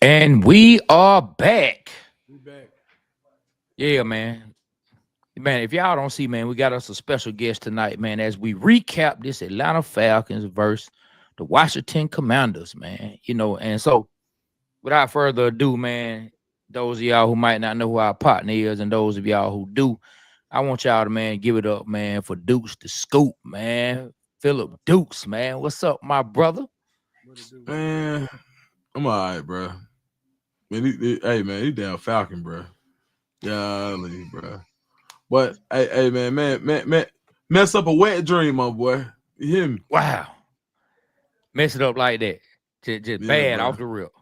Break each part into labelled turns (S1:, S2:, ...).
S1: And we are back.
S2: We back.
S1: Yeah, man. Man, if y'all don't see, man, we got us a special guest tonight, man, as we recap this Atlanta Falcons versus the Washington Commanders, man. And so without further ado, man, those of y'all who might not know who our partner is, and those of y'all who do, I want y'all to, man, give it up, man, for Dukes the Scoop, man. Philip Dukes, man. What's up, my brother?
S2: What it do? What it do?
S3: Man, I'm all right, bro. Man, hey, man, he damn Falcon, bro. Golly, bro. But hey, man, mess up a wet dream, my boy. You hear me?
S1: Wow. Mess it up like that. Just
S3: Yeah,
S1: bad
S3: bro.
S1: off the rip.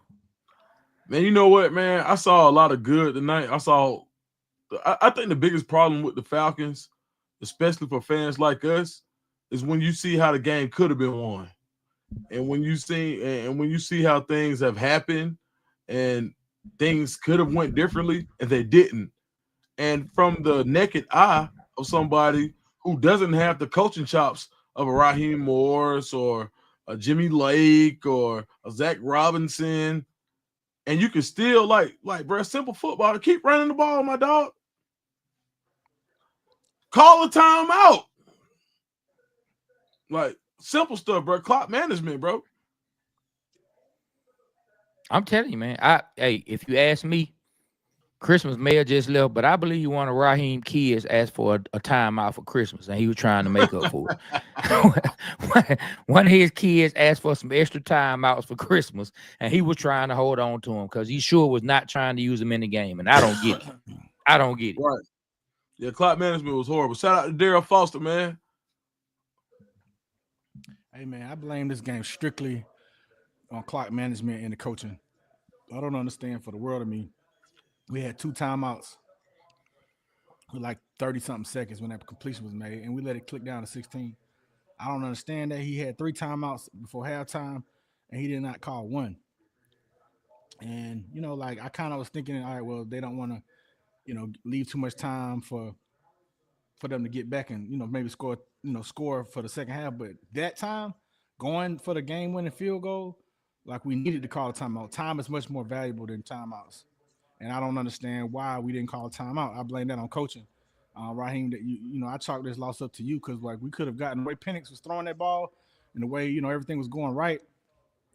S3: Man, you know what, man? I saw a lot of good tonight. I think the biggest problem with the Falcons, especially for fans like us, is when you see how the game could have been won. And when you see how things have happened and things could have went differently and they didn't. And from the naked eye of somebody who doesn't have the coaching chops of a Raheem Morris or a Jimmy Lake or a Zach Robinson, and you can still bro, simple football to keep running the ball, my dog. Call a timeout. Like simple stuff, bro. Clock management, bro.
S1: I'm telling you, man. If you ask me, Christmas may have just left, but I believe one of Raheem kids asked for a timeout for Christmas, and he was trying to make up for it. One of his kids asked for some extra timeouts for Christmas, and he was trying to hold on to him because he sure was not trying to use them in the game, and I don't get it. I don't get it.
S3: Right. Yeah, clock management was horrible. Shout out to Daryl Foster, man.
S2: Hey man, I blame this game strictly on clock management and the coaching. I don't understand for the world of me. We had 2 timeouts with like 30 something seconds when that completion was made, and we let it click down to 16. I don't understand that he had 3 timeouts before halftime, and he did not call one. And like I kind of was thinking, all right, well, they don't want to, leave too much time for them to get back and maybe score for the second half. But that time, going for the game-winning field goal, like we needed to call a timeout. Time is much more valuable than timeouts, and I don't understand why we didn't call a timeout. I blame that on coaching. Raheem, that I chalk this loss up to you because like we could have gotten the way Penix was throwing that ball and the way everything was going right.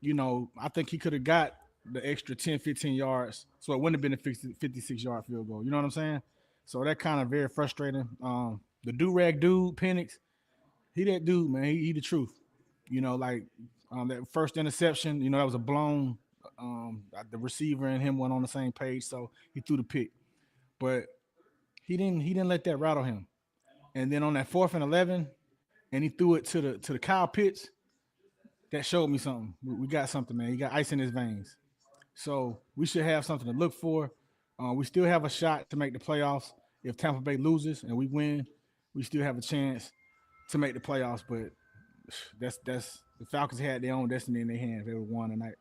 S2: I think he could have got the extra 10, 15 yards, so it wouldn't have been a 56-yard field goal. You know what I'm saying? So that kind of very frustrating. The do-rag dude, Penix, he that dude, man. He the truth. Like that first interception, that was a blown. The receiver and him went on the same page, so he threw the pick. But he didn't let that rattle him. And then on that 4th and 11, and he threw it to the Kyle Pitts. That showed me something. We got something, man. He got ice in his veins. So we should have something to look for. We still have a shot to make the playoffs. If Tampa Bay loses and we win, we still have a chance to make the playoffs. But that's the Falcons had their own destiny in their hands. They were won tonight.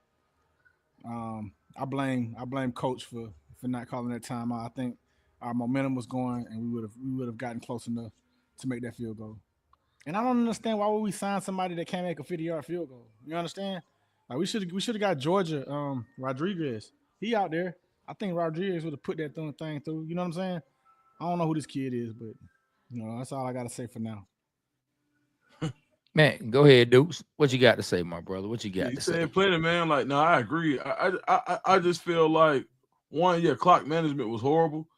S2: I blame Coach for not calling that timeout. I think our momentum was going, and we would have gotten close enough to make that field goal. And I don't understand why would we sign somebody that can't make a 50-yard field goal. You understand? Like we should have got Georgia Rodriguez. He out there. I think Rodriguez would have put that thing through. You know what I'm saying? I don't know who this kid is, but that's all I gotta say for now.
S1: Man, go ahead, Dukes. What you got to say, my brother? What you
S3: Yeah,
S1: got
S3: you
S1: to say?
S3: saying plenty, man. Like, no, I agree. I just feel like one, yeah, clock management was horrible.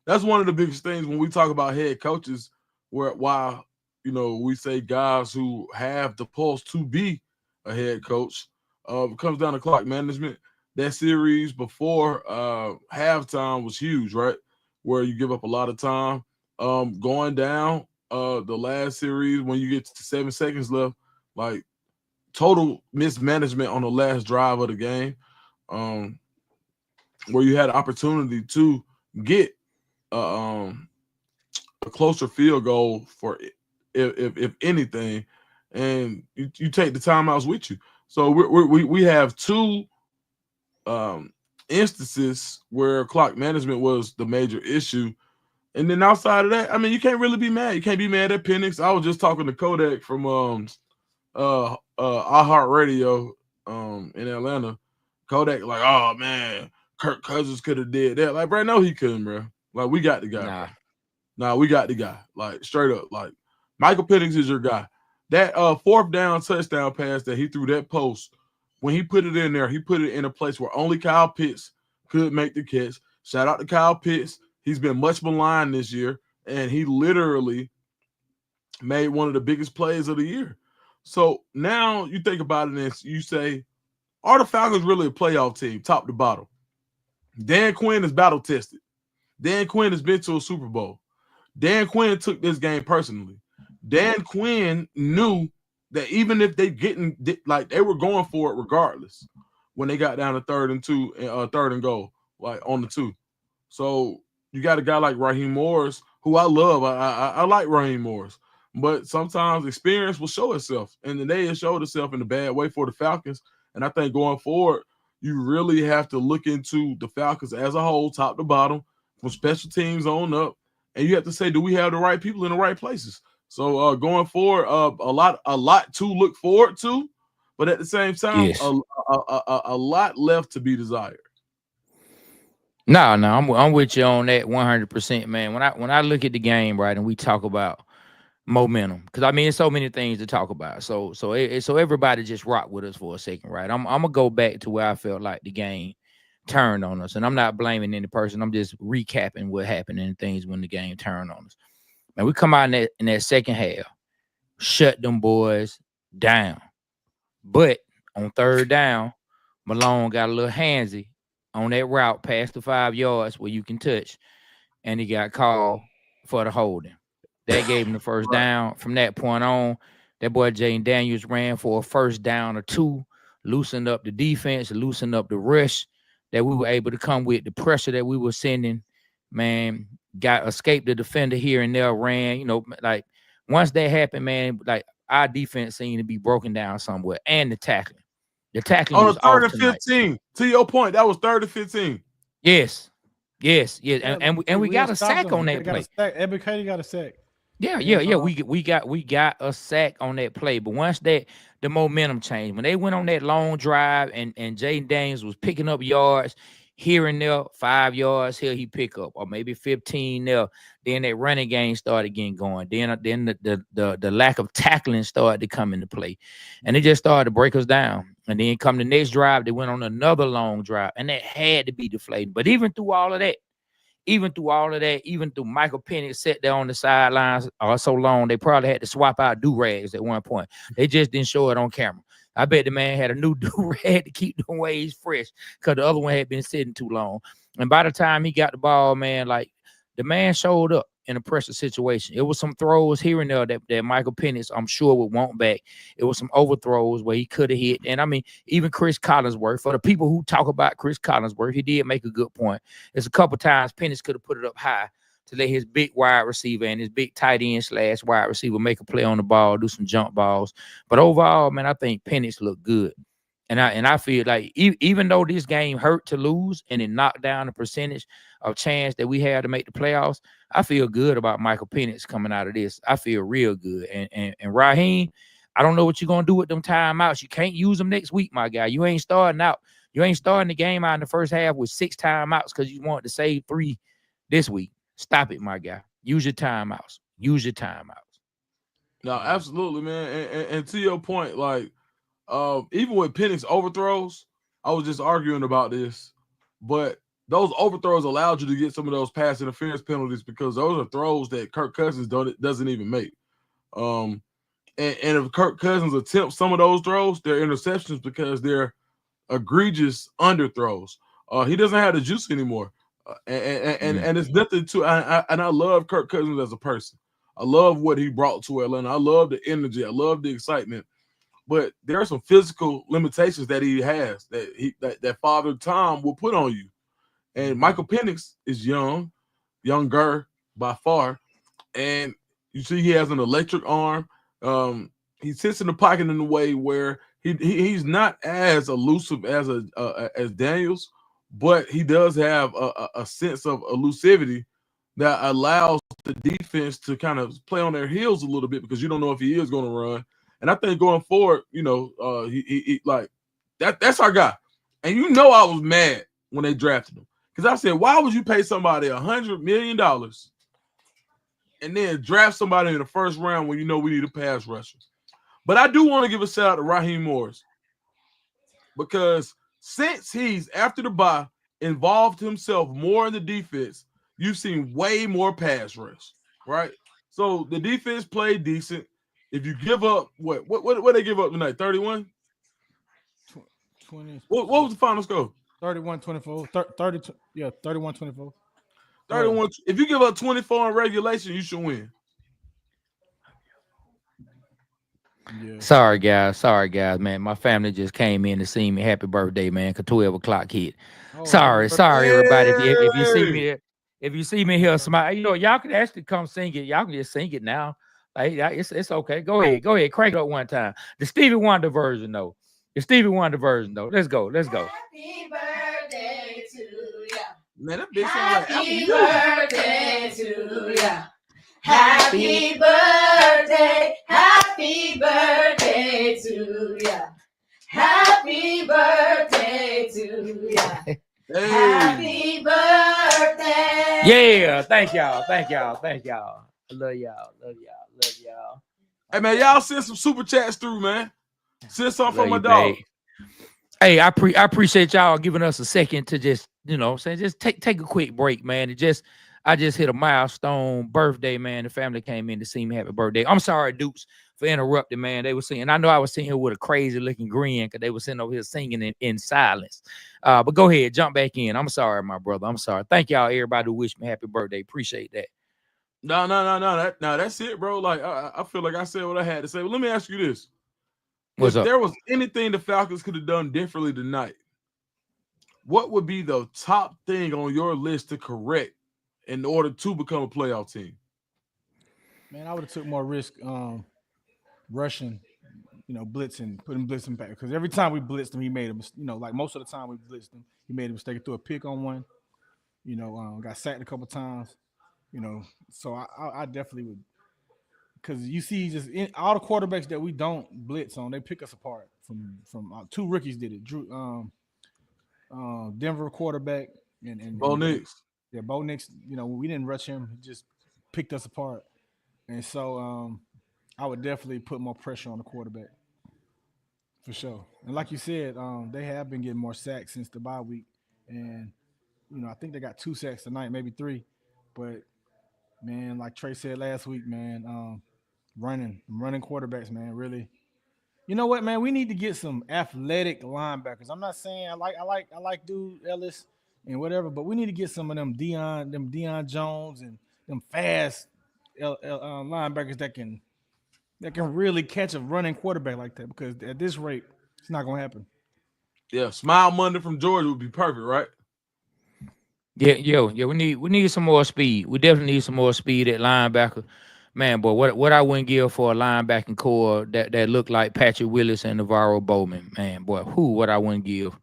S3: That's one of the biggest things when we talk about head coaches, where why we say guys who have the pulse to be a head coach. It comes down to clock management. That series before halftime was huge, right? Where you give up a lot of time. Going down the last series when you get to 7 seconds left, like total mismanagement on the last drive of the game, um, where you had an opportunity to get uh, um, a closer field goal for if anything, and you take the timeouts with you. So we have two um, instances where clock management was the major issue. And then outside of that, I mean, you can't really be mad. You can't be mad at Penix. I was just talking to Kodak from iHeartRadio in Atlanta, Kodak like, oh man, Kirk Cousins could have did that. Like, bro, no, he couldn't, bro. Like, we got the guy,
S1: Nah.
S3: bro. Nah, we got the guy. Like, straight up. Like, Michael Penix is your guy. That fourth down touchdown pass that he threw that post, when he put it in there, he put it in a place where only Kyle Pitts could make the catch. Shout out to Kyle Pitts. He's been much maligned this year, and he literally made one of the biggest plays of the year. So now you think about it and you say, are the Falcons really a playoff team, top to bottom? Dan Quinn is battle tested. Dan Quinn has been to a Super Bowl. Dan Quinn took this game personally. Dan Quinn knew that even if they like they were going for it regardless when they got down to third and goal, like on the 2. So you got a guy like Raheem Morris, who I love. I like Raheem Morris, but sometimes experience will show itself, and today it showed itself in a bad way for the Falcons. And I think going forward, you really have to look into the Falcons as a whole, top to bottom, from special teams on up, and you have to say, do we have the right people in the right places? So going forward, a lot to look forward to, but at the same time,
S1: Yes.
S3: a lot left to be desired.
S1: No, I'm with you on that 100%, man. When I look at the game, right, and we talk about momentum, because I mean, there's so many things to talk about. So everybody just rock with us for a second, right? I'm gonna go back to where I felt like the game turned on us, and I'm not blaming any person. I'm just recapping what happened and things when the game turned on us. Man, we come out in that second half, shut them boys down. But on third down, Malone got a little handsy on that route past the 5 yards where you can touch, and he got called for the holding. That gave him the first down. From that point on, that boy Jaden Daniels ran for a first down or 2, loosened up the defense, loosened up the rush that we were able to come with, the pressure that we were sending, man, escaped the defender here and there, ran, like once that happened, man, like our defense seemed to be broken down somewhere, and the tackling. The tackling
S3: on
S1: was
S3: the 3rd
S1: off
S3: and
S1: tonight.
S3: 15. To your point, that was 3rd and 15.
S1: Yes.
S2: Yeah,
S1: And we got a sack on that play.
S2: Everybody got a sack.
S1: Yeah. We got a sack on that play. But once the momentum changed, when they went on that long drive and Jaden Daniels was picking up yards here and there, 5 yards here he pick up, or maybe 15 there. Then that running game started getting going. Then the lack of tackling started to come into play, and it just started to break us down. And then come the next drive, they went on another long drive, and that had to be deflating. But even through all of that, even through Michael Penix sat there on the sidelines so long, they probably had to swap out do-rags at one point. They just didn't show it on camera. I bet the man had a new do-rag to keep the waves fresh because the other one had been sitting too long. And by the time he got the ball, man, like the man showed up in a pressure situation. It was some throws here and there that Michael Penix, I'm sure, would want back. It was some overthrows where he could have hit. And I mean, even Chris Collinsworth, for the people who talk about Chris Collinsworth, he did make a good point. There's a couple times Penix could have put it up high to let his big wide receiver and his big tight end / wide receiver make a play on the ball, do some jump balls. But overall, man, I think Penix looked good. And I feel like even though this game hurt to lose and it knocked down the percentage of chance that we had to make the playoffs, I feel good about Michael Penix coming out of this. I feel real good. And Raheem, I don't know what you're going to do with them timeouts. You can't use them next week, my guy. You ain't starting out. You ain't starting the game out in the first half with 6 timeouts because you want to save 3 this week. Stop it, my guy. Use your timeouts.
S3: No, absolutely, man. And to your point, like, even with Penix overthrows, I was just arguing about this, but those overthrows allowed you to get some of those pass interference penalties because those are throws that Kirk Cousins doesn't even make. And if Kirk Cousins attempts some of those throws, they're interceptions because they're egregious underthrows. He doesn't have the juice anymore. And it's nothing to, and I love Kirk Cousins as a person. I love what he brought to Atlanta. I love the energy. I love the excitement. But there are some physical limitations that he has that Father Time will put on you. And Michael Penix is younger by far, and you see he has an electric arm. He sits in the pocket in a way where he's not as elusive as Daniels, but he does have a sense of elusivity that allows the defense to kind of play on their heels a little bit because you don't know if he is going to run. And I think going forward, he like that's our guy. And you know I was mad when they drafted him. Because I said, why would you pay somebody $100 million and then draft somebody in the first round when you know we need a pass rusher? But I do want to give a shout out to Raheem Morris, because since he's, after the bye, involved himself more in the defense, you've seen way more pass rush, right? So the defense played decent. If you give up, what they give up tonight? 31?
S2: 20.
S3: What was the final score?
S2: 31-24. 32. Yeah, 31-24.
S3: 31. If you give up 24 in regulation, you should win.
S1: Yeah. Sorry guys, man. My family just came in to see me. Happy birthday, man. Cause 12 o'clock hit. Oh, sorry, everybody. If you see me here, smile. You know, y'all can actually come sing it. Y'all can just sing it now. Like it's okay. Go ahead, crank it up one time. The Stevie Wonder version, though. Let's go.
S4: Happy birthday to ya.
S3: Man, that bitch
S4: happy birthday to ya. Happy birthday to ya. Happy birthday to ya. Hey. Happy birthday.
S1: Yeah, thank y'all. I love y'all.
S3: Hey man, y'all send some super chats through, man. Send some from my dog.
S1: Babe. Hey, I appreciate y'all giving us a second to just, just take a quick break, man. I just hit a milestone birthday, man. The family came in to see me. Happy birthday. I'm sorry, Dukes, for interrupting, man. They were singing. I know I was sitting here with a crazy looking grin because they were sitting over here singing in silence. But go ahead, jump back in. I'm sorry, my brother. I'm sorry. Thank y'all, everybody who wished me happy birthday. Appreciate that.
S3: No. That's it, bro. Like I feel like I said what I had to say. But let me ask you this.
S1: What's up?
S3: If there was anything the Falcons could have done differently tonight, what would be the top thing on your list to correct in order to become a playoff team?
S2: Man, I would have took more risk rushing, blitzing, putting blitzing back. Because every time we blitzed him, he made him, like most of the time we blitzed him, he made a mistake, threw a pick on one, got sacked a couple times, So I definitely would. Because you see, just all the quarterbacks that we don't blitz on, they pick us apart. From two rookies did it. Drew, Denver quarterback and
S3: Bo Nix.
S2: Yeah, Bo Nix. We didn't rush him; he just picked us apart. And so, I would definitely put more pressure on the quarterback for sure. And like you said, they have been getting more sacks since the bye week, and I think they got 2 sacks tonight, maybe 3. But man, like Trey said last week, man. Running quarterbacks, man, really. You know what, man? We need to get some athletic linebackers. I'm not saying I like dude Ellis and whatever, but we need to get some of them Deion Jones and them fast linebackers that can really catch a running quarterback like that. Because at this rate, it's not gonna happen.
S3: Yeah, Smile Monday from Georgia would be perfect, right?
S1: Yeah. We need some more speed. We definitely need some more speed at linebacker. Man, boy, what I wouldn't give for a linebacking core that looked like Patrick Willis and Navarro Bowman. Man, boy, what I wouldn't give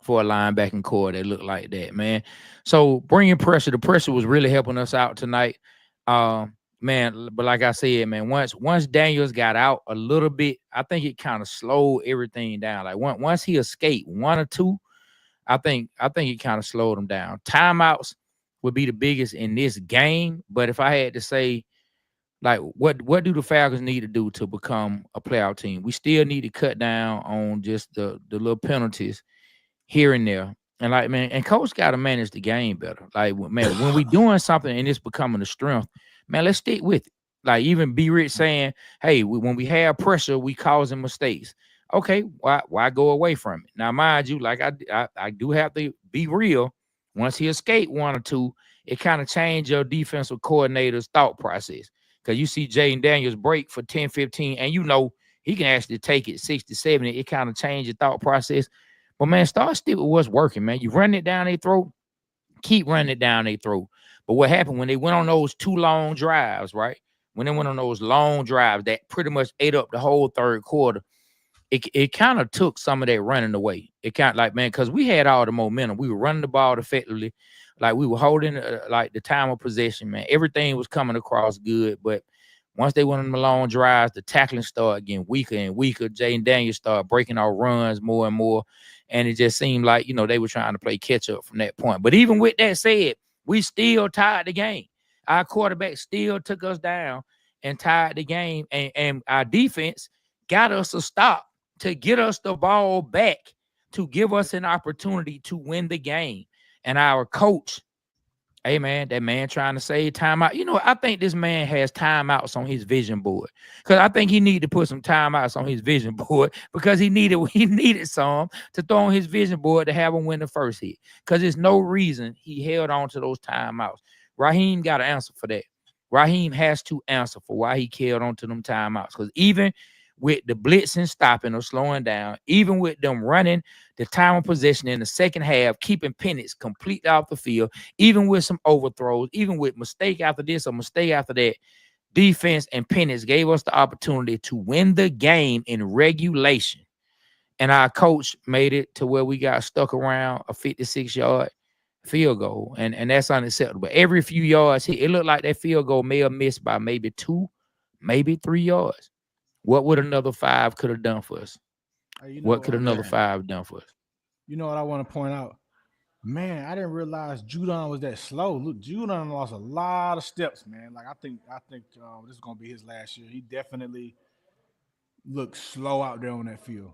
S1: for a linebacking core that looked like that, man. So bringing pressure, the pressure was really helping us out tonight. Man, but like I said, man, once Daniels got out a little bit, I think it kind of slowed everything down. Like once he escaped 1 or 2, I think it kind of slowed him down. Timeouts would be the biggest in this game, but if I had to say, like, what do the Falcons need to do to become a playoff team? We still need to cut down on just the little penalties here and there. And like, man, and coach got to manage the game better. Like, man, when we doing something and it's becoming a strength, man, let's stick with it. Like, even B. Rich saying, hey, when we have pressure, we causing mistakes. Okay, why go away from it? Now, mind you, like I do have to be real. Once he escaped 1 or 2, it kind of changed your defensive coordinator's thought process. Because you see Jaden Daniels break for 10, 15, and he can actually take it 60, 70. It kind of changed your thought process. But, man, start still with what's working, man. You run it down their throat, keep running it down their throat. But what happened when they went on those 2 long drives, right? When they went on those long drives that pretty much ate up the whole third quarter, it kind of took some of that running away. It kind of like, man, because we had all the momentum. We were running the ball effectively. Like, we were holding like the time of possession, man. Everything was coming across good. But once they went on the long drives, the tackling started getting weaker and weaker. Jaden Daniels started breaking our runs more and more. And it just seemed like, they were trying to play catch up from that point. But even with that said, we still tied the game. Our quarterback still took us down and tied the game. And our defense got us a stop to get us the ball back, to give us an opportunity to win the game. And our coach, hey, man, that man trying to save timeout. I think this man has timeouts on his vision board, because I think he needed to put some timeouts on his vision board, because he needed some to throw on his vision board to have him win the first hit, because there's no reason he held on to those timeouts. Raheem got to answer for that. Raheem has to answer for why he held on to them timeouts, because even with the blitzing stopping or slowing down, even with them running the time of possession in the second half, keeping Penix completely off the field, even with some overthrows, even with mistake after this or mistake after that, defense and Penix gave us the opportunity to win the game in regulation. And our coach made it to where we got stuck around a 56-yard field goal. And that's unacceptable. Every few yards, it looked like that field goal may have missed by maybe 2, maybe 3 yards. What would another 5 could have done for us? What could another 5 done for us?
S2: You know what I want to point out? Man, I didn't realize Judon was that slow. Look, Judon lost a lot of steps, man. Like I think this is gonna be his last year. He definitely looked slow out there on that field.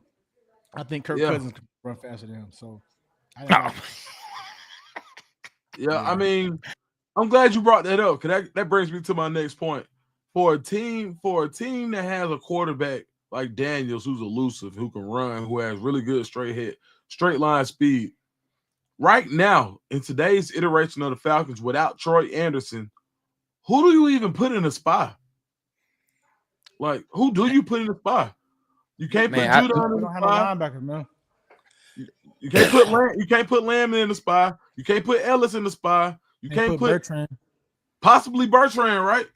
S2: I think Kirk Cousins could run faster than him. So,
S3: I mean, I'm glad you brought that up, because that brings me to my next point. For a team that has a quarterback like Daniels, who's elusive, who can run, who has really good straight line speed, right now in today's iteration of the Falcons, without Troy Anderson, who do you even put in the spot? Like, who do you put in the spot? You can't put Judon in the spot.
S2: Linebackers, man.
S3: You can't put Lamb in the spot. You can't put Ellis in the spot. You can't put
S2: Bertrand.
S3: Possibly Bertrand, right?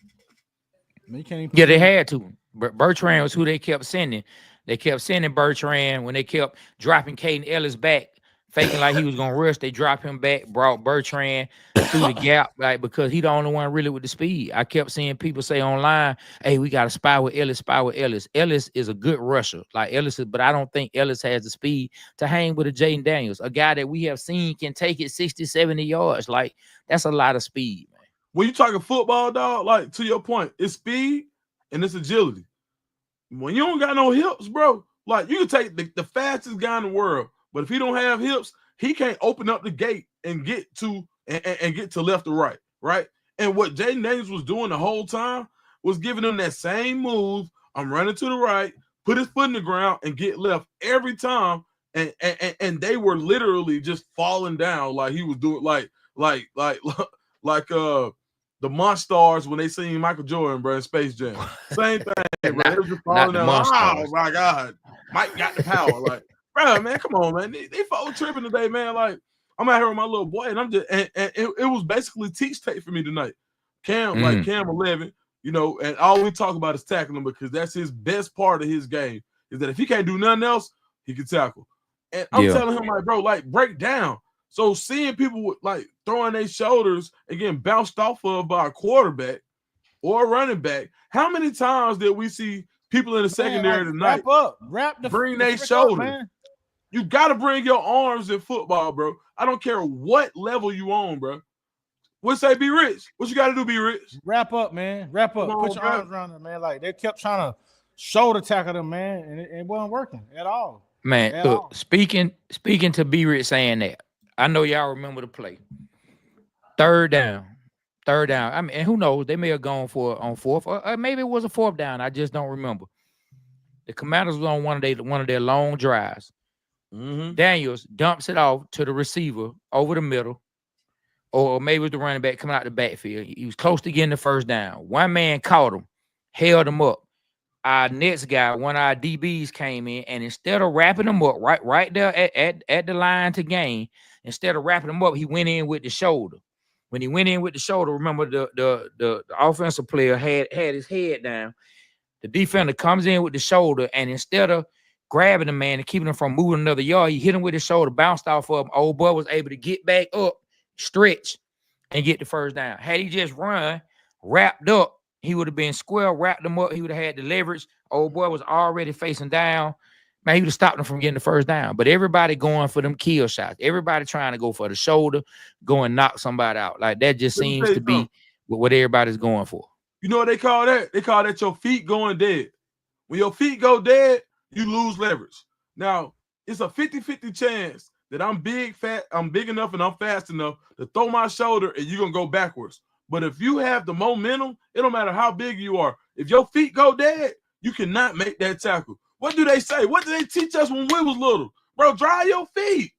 S1: Yeah, they had to. Bertrand was who they kept sending. They kept sending Bertrand when they kept dropping Caden Ellis back, faking like he was gonna rush. They dropped him back, brought Bertrand through the gap, like, because he the only one really with the speed. I kept seeing people say online, "Hey, we got to spy with Ellis. Spy with Ellis." Ellis is a good rusher, like Ellis is, but I don't think Ellis has the speed to hang with a Jaden Daniels, a guy that we have seen can take it 60, 70 yards. Like, that's a lot of speed, man.
S3: When you talking football, dog, like, to your point, it's speed and it's agility. When you don't got no hips, bro, like, you can take the fastest guy in the world, but if he don't have hips, he can't open up the gate and get to left or right, right? And what Jaden Daniels was doing the whole time was giving him that same move. I'm running to the right, put his foot in the ground, and get left every time. And they were literally just falling down like he was doing, like the Monstars when they seen Michael Jordan, bro, in Space Jam. Same thing, bro. They was just falling down. Like, oh my God, Mike got the power. Like, bro, man, come on, man. They fucking tripping today, man. Like, I'm out here with my little boy, and I'm just, and it was basically teach tape for me tonight. Cam 11, and all we talk about is tackling, because that's his best part of his game, is that if he can't do nothing else, he can tackle. And I'm telling him, like, bro, like, break down. So seeing people with, like, throwing their shoulders and getting bounced off of by a quarterback or a running back, how many times did we see people in the secondary tonight bring their shoulders? You got to bring your arms in football, bro. I don't care what level you on, bro. What say, Be Rich? What you got to do, Be Rich?
S2: Wrap up, man. Wrap up. Put your arms around them, man. Like, they kept trying to shoulder tackle them, man, and it wasn't working at all.
S1: Man, look, speaking to Be Rich saying that, I know y'all remember the play. Third down. I mean, and who knows? They may have gone for on fourth, or maybe it was a fourth down. I just don't remember. The Commanders was on one of their long drives. Daniels dumps it off to the receiver over the middle, or maybe it was the running back coming out the backfield. He was close to getting the first down. One man caught him, held him up. Our next guy, one of our DBs, came in, and instead of wrapping him up right there at the line to gain, instead of wrapping him up, he went in with the shoulder. When he went in with the shoulder, remember the offensive player had his head down. The defender comes in with the shoulder, and instead of grabbing the man and keeping him from moving another yard, he hit him with his shoulder, bounced off of him. Old boy was able to get back up, stretch, and get the first down. Had he just run, wrapped up, he would have been square, wrapped him up. He would have had the leverage. Old boy was already facing down. Man, he would have stopped them from getting the first down. But everybody going for them kill shots. Everybody trying to go for the shoulder, go and knock somebody out. Like that just seems to be what everybody's going for.
S3: You know what they call that? They call that your feet going dead. When your feet go dead, you lose leverage. Now, it's a 50-50 chance that I'm big enough and I'm fast enough to throw my shoulder and you're going to go backwards. But if you have the momentum, it don't matter how big you are. If your feet go dead, you cannot make that tackle. What do they say? What did they teach us when we was little? Bro, dry your feet.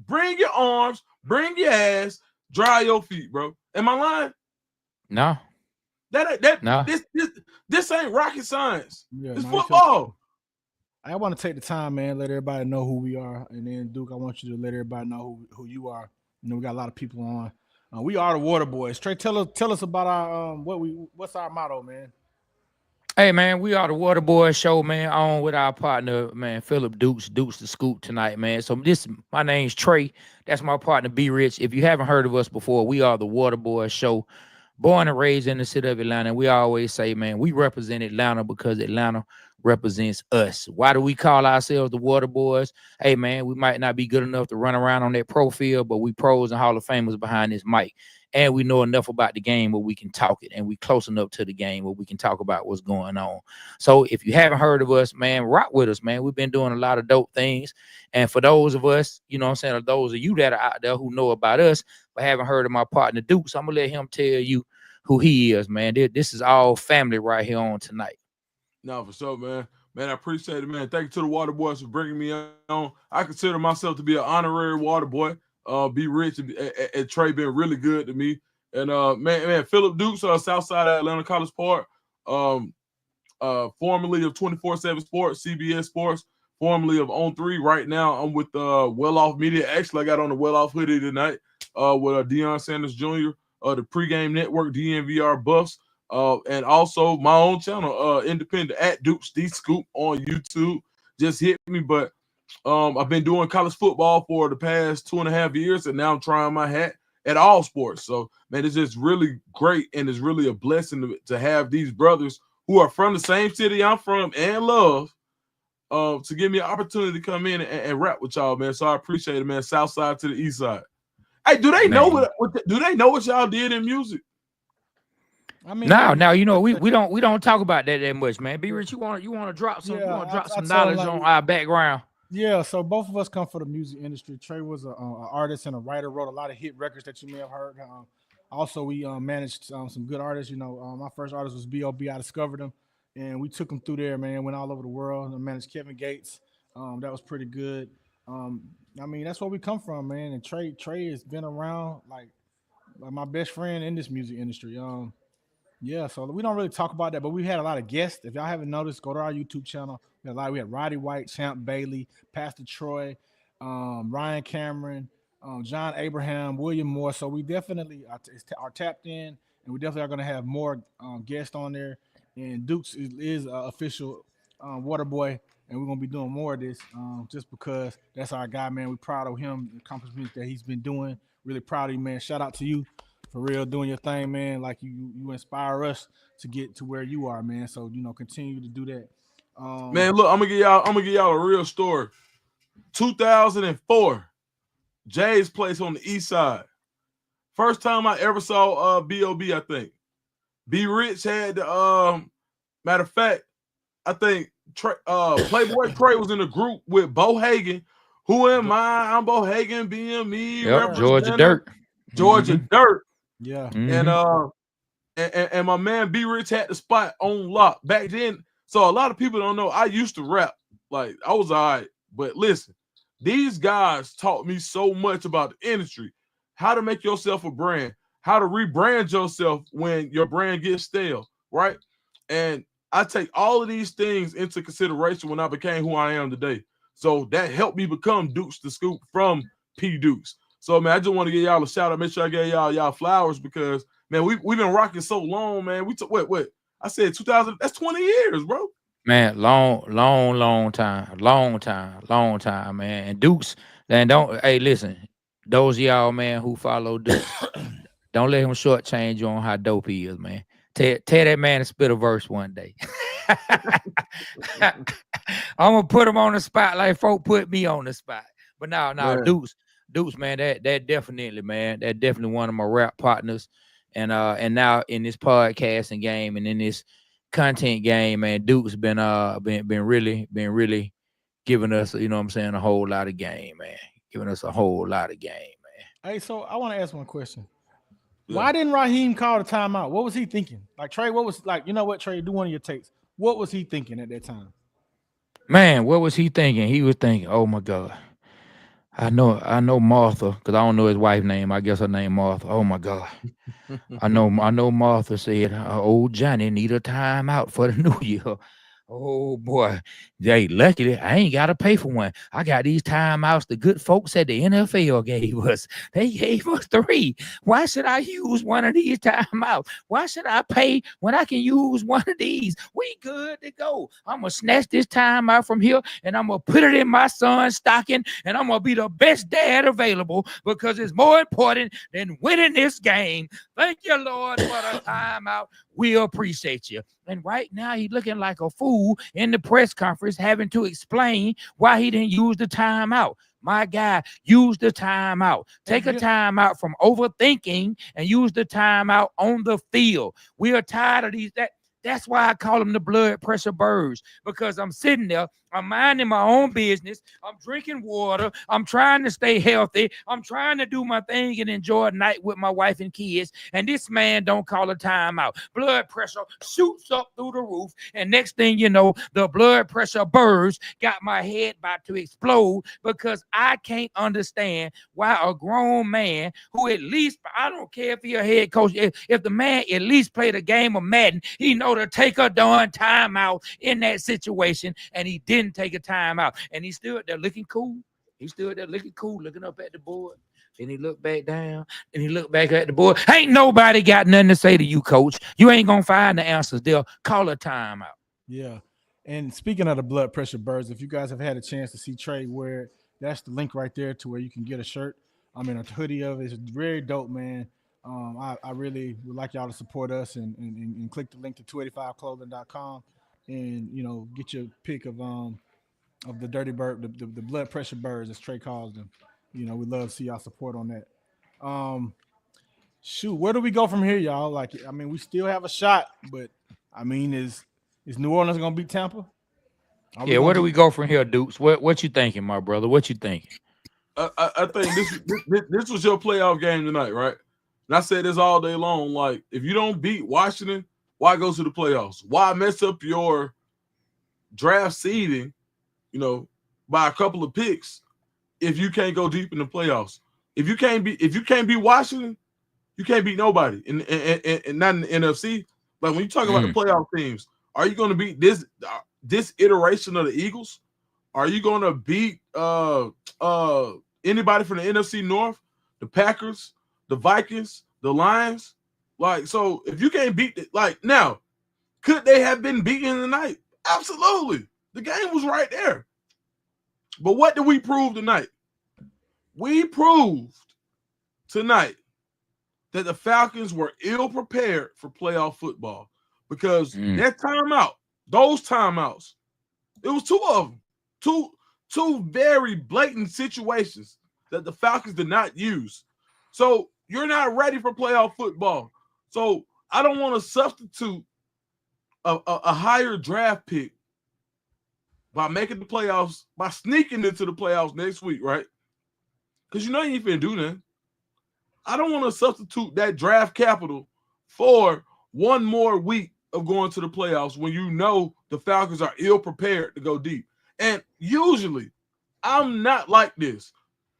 S3: Bring your arms, bring your ass, dry your feet, bro. Am I lying?
S1: No.
S3: No. This ain't rocket science.
S2: Yeah,
S3: it's football.
S2: I want to take the time, man, let everybody know who we are. And then, Duke, I want you to let everybody know who you are. You know, we got a lot of people on. We are the Water Boys. Trey, tell us about our what's our motto, man?
S1: Hey, man, we are the Water Boys show, man, on with our partner, man, Philip Dukes the Scoop tonight, man. So my name's Trey. That's my partner, B Rich. If you haven't heard of us before, we are the Water Boys show. Born and raised in the city of Atlanta. We always say, man, we represent Atlanta because Atlanta represents us. Why do we call ourselves the Water Boys? Hey, man, we might not be good enough to run around on that pro field, but we pros and Hall of Famers behind this mic. And we know enough about the game where we can talk it. And we close enough to the game where we can talk about what's going on. So if you haven't heard of us, man, rock with us, man. We've been doing a lot of dope things. And for those of us, you know what I'm saying, or those of you that are out there who know about us but haven't heard of my partner Duke, so I'm going to let him tell you who he is, man. This is all family right here on tonight.
S3: No, for sure, man. Man, I appreciate it, man. Thank you to the Water Boys for bringing me on. I consider myself to be an honorary Water Boy. Be Rich and Trey been really good to me. And man, Philip Dukes, Southside Atlanta College Park, formerly of 24/7 Sports, CBS Sports, formerly of On 3. Right now, I'm with Well Off Media. Actually, I got on the Well Off hoodie tonight with Deion Sanders Jr., the pregame network, DNVR Buffs, and also my own channel, independent at Dukes the Scoop on YouTube. Just hit me, but I've been doing college football for the past 2.5 years, and now I'm trying my hat at all sports. So, man, it's just really great, and it's really a blessing to have these brothers who are from the same city I'm from and love to give me an opportunity to come in and rap with y'all, man. So I appreciate it, man. South side to the east side. Hey, do they know what y'all did in music?
S2: I mean,
S1: now you know we don't talk about that much, man. B Rich, you want to drop some knowledge on our background.
S2: Yeah, so both of us come from the music industry. Trey was an artist and a writer, wrote a lot of hit records that you may have heard. Also, we managed some good artists. You know, my first artist was B.O.B. I discovered him, and we took him through there, man. Went all over the world. I managed Kevin Gates. That was pretty good. I mean, that's where we come from, man. And Trey has been around like my best friend in this music industry. Yeah, so we don't really talk about that, but we had a lot of guests. If y'all haven't noticed, go to our YouTube channel. We had Roddy White, Champ Bailey, Pastor Troy, Ryan Cameron, John Abraham, William Moore. So we definitely are tapped in, and we definitely are going to have more guests on there. And Dukes is official Water Boy, and we're going to be doing more of this just because that's our guy, man. We're proud of him, the accomplishments that he's been doing. Really proud of you, man. Shout out to you. For real, doing your thing, man. Like you inspire us to get to where you are, man. So continue to do that.
S3: Man, look, I'm gonna give y'all a real story. 2004, Jay's place on the east side. First time I ever saw B.O.B. I think B Rich had the matter of fact, I think Playboy Trey was in a group with Bo Hagan. Who am I? I'm Bo Hagan, being me.
S1: Yep, Georgia Dirt.
S3: Dirt.
S2: Yeah.
S3: And my man B Rich had the spot on lock back then. So a lot of people don't know I used to rap. Like I was all right. But listen, these guys taught me so much about the industry, how to make yourself a brand, how to rebrand yourself when your brand gets stale, right? And I take all of these things into consideration when I became who I am today. So that helped me become Dukes the Scoop from P Dukes. So, man, I just want to give y'all a shout out. Make sure I gave y'all flowers because, man, we've been rocking so long, man. We took what? I said 2000. That's 20 years, bro.
S1: Man, long time, man. And Dukes, then listen, those of y'all, man, who follow Dukes, don't let him shortchange you on how dope he is, man. Tell that man to spit a verse one day. I'm gonna put him on the spot like folk put me on the spot. But now,
S3: Man.
S1: Dukes, man, that definitely, man, that definitely one of my rap partners. And now in this podcasting game and in this content game, man, Duke's been really giving us, you know what I'm saying, a whole lot of game, man. Giving us a whole lot of game, man.
S2: Hey, so I want to ask one question.
S3: Yeah.
S2: Why didn't Raheem call the timeout? What was he thinking? Like, Trey, what was like, you know what, Trey, do one of your takes. What was he thinking at that time?
S1: Man, what was he thinking? He was thinking, oh my God. I know Martha, because I don't know his wife's name. I guess her name Martha. Oh my God. I know Martha said, old Johnny need a timeout for the new year. Oh boy. Hey, luckily I ain't gotta pay for one. I got these timeouts the good folks at the NFL gave us. They gave us 3. Why should I use one of these timeouts? Why should I pay when I can use one of these? We good to go. I'm gonna snatch this timeout from here and I'm gonna put it in my son's stocking and I'm gonna be the best dad available because it's more important than winning this game. Thank you, Lord, for the timeout. We appreciate you. And right now, he's looking like a fool in the press conference, having to explain why he didn't use the timeout. My guy, use the timeout. Take a timeout from overthinking and use the timeout on the field. We are tired of these. That's why I call them the blood pressure birds, because I'm sitting there, I'm minding my own business, I'm drinking water, I'm trying to stay healthy, I'm trying to do my thing and enjoy a night with my wife and kids, and this man don't call a timeout. Blood pressure shoots up through the roof, and next thing you know, the blood pressure birds got my head about to explode because I can't understand why a grown man who at least, I don't care if he's a head coach, if the man at least played a game of Madden, he know to take a darn timeout in that situation, and he didn't take a timeout, and he stood there looking cool. He stood there looking cool, looking up at the board. Then he looked back down, and he looked back at the board. Ain't nobody got nothing to say to you, coach. You ain't gonna find the answers there. Call a timeout.
S2: Yeah. And speaking of the blood pressure birds, if you guys have had a chance to see Trey wear it, that's the link right there to where you can get a shirt. I mean, a hoodie of it. It's very dope, man. I really would like y'all to support us and click the link to 285clothing.com and, you know, get your pick of the dirty bird, the blood pressure birds, as Trey calls them. You know, we love to see y'all support on that. Shoot, where do we go from here, y'all? Like, I mean, we still have a shot, but I mean, is New Orleans gonna beat Tampa?
S1: Yeah, where do we go from here, Dukes? What you thinking, my brother? What you thinking?
S3: I think this was your playoff game tonight, right? And I said this all day long. Like, if you don't beat Washington, why go to the playoffs? Why mess up your draft seeding, you know, by a couple of picks if you can't go deep in the playoffs? If you can't beat Washington, you can't beat nobody. And not in the NFC. Like, when you talk about the playoff teams, are you going to beat this iteration of the Eagles? Are you going to beat anybody from the NFC North, the Packers, the Vikings, the Lions? Like, so if you can't beat it, like, now, could they have been beaten tonight? Absolutely. The game was right there. But what did we prove tonight? We proved tonight that the Falcons were ill prepared for playoff football because that timeout, those timeouts, it was 2 of them. Two very blatant situations that the Falcons did not use. So you're not ready for playoff football. So I don't want to substitute a higher draft pick by making the playoffs, by sneaking into the playoffs next week, right? Because you know you ain't finna do that. I don't want to substitute that draft capital for one more week of going to the playoffs when you know the Falcons are ill prepared to go deep. And usually, I'm not like this.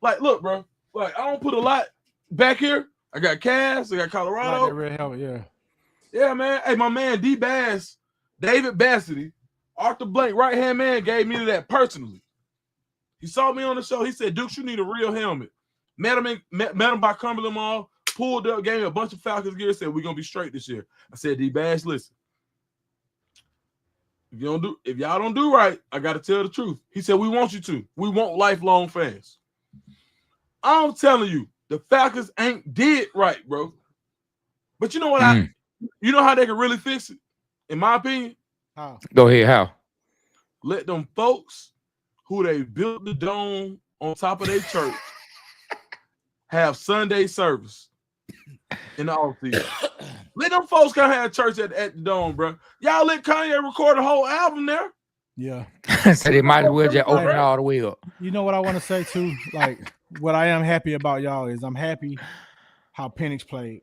S3: Like, look, bro. Like, I don't put a lot back here. I got Cass. I got Colorado.
S2: Like that red helmet, yeah.
S3: Yeah, man. Hey, my man D Bass, David Bassity, Arthur Blank, right-hand man, gave me that personally. He saw me on the show. He said, Dukes, you need a real helmet. Met him by Cumberland Mall, pulled up, gave me a bunch of Falcons gear, said, we're going to be straight this year. I said, D Bass, listen. If y'all don't do right, I got to tell the truth. He said, we want you to. We want lifelong fans. I'm telling you, the Falcons ain't did right, bro. But you know what? You know how they can really fix it, in my opinion?
S2: How?
S1: Go ahead. How?
S3: Let them folks who they built the dome on top of their church have Sunday service in the offseason. Let them folks come have church at the dome, bro. Y'all let Kanye record a whole album there.
S2: Yeah.
S1: So they might as well just open it all the way up.
S2: You know what I want to say too? Like, what I am happy about y'all is I'm happy how Penix played.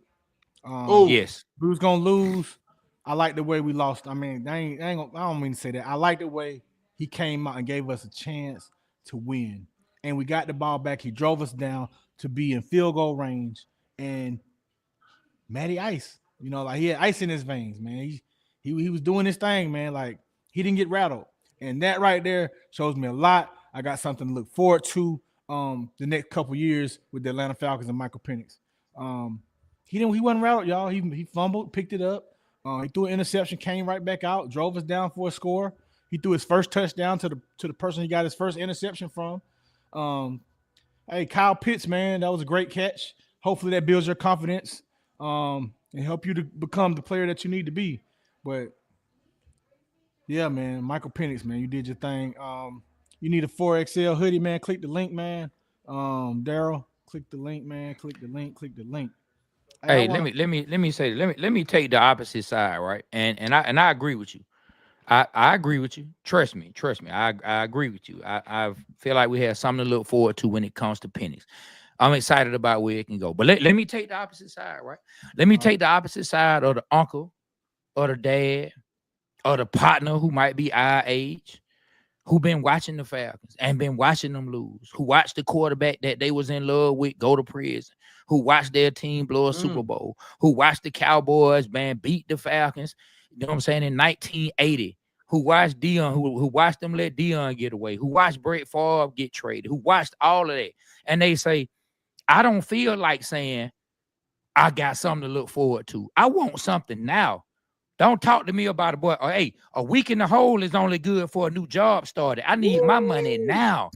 S1: Yes.
S2: We was gonna lose. I like the way we lost. I mean, I don't mean to say that. I like the way he came out and gave us a chance to win. And we got the ball back. He drove us down to be in field goal range. And Matty Ice, you know, like he had ice in his veins, man. He was doing his thing, man. Like, he didn't get rattled. And that right there shows me a lot. I got something to look forward to the next couple years with the Atlanta Falcons and Michael Penix. He wasn't rattled, y'all. He fumbled, picked it up. He threw an interception, came right back out, drove us down for a score. He threw his first touchdown to the person he got his first interception from. Hey, Kyle Pitts, man, that was a great catch. Hopefully that builds your confidence and help you to become the player that you need to be. But yeah, man, Michael Penix, man, you did your thing. You need a 4XL hoodie, man. Click the link, man. Daryl, click the link, man. Click the link.
S1: Hey, let me say, let me take the opposite side, right? And I agree with you. I agree with you. Trust me. I agree with you. I feel like we have something to look forward to when it comes to Penix. I'm excited about where it can go. But let me take the opposite side, right? Let me take the opposite side of the uncle or the dad or the partner who might be our age, who been watching the Falcons and been watching them lose, who watched the quarterback that they was in love with go to prison, who watched their team blow a Super Bowl, who watched the Cowboys, man, beat the Falcons, you know what I'm saying, in 1980, who watched Deion, who watched them let Deion get away, who watched Brett Favre get traded, who watched all of that. And they say, I don't feel like saying I got something to look forward to. I want something now. Don't talk to me about it, boy. Oh, hey, a week in the hole is only good for a new job started. I need my money now.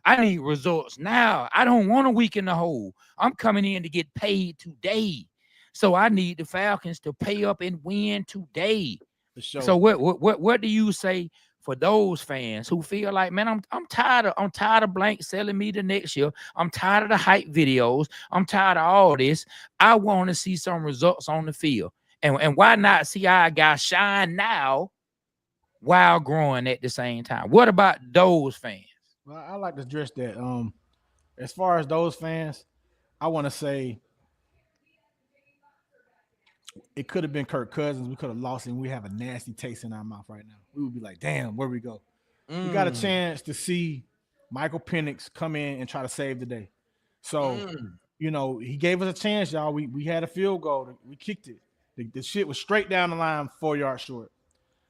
S1: I need results now. I don't want a week in the hole. I'm coming in to get paid today. So I need the Falcons to pay up and win today. So what do you say for those fans who feel like, man, I'm tired of blank selling me the next year. I'm tired of the hype videos. I'm tired of all this. I want to see some results on the field. And why not see our guys shine now while growing at the same time? What about those fans?
S2: Well, I like to address that. As far as those fans, I want to say it could have been Kirk Cousins. We could have lost and we have a nasty taste in our mouth right now. We would be like, damn, where we go? We got a chance to see Michael Penix come in and try to save the day. So, you know, he gave us a chance, y'all. We had a field goal. We kicked it. The shit was straight down the line, 4 yards short.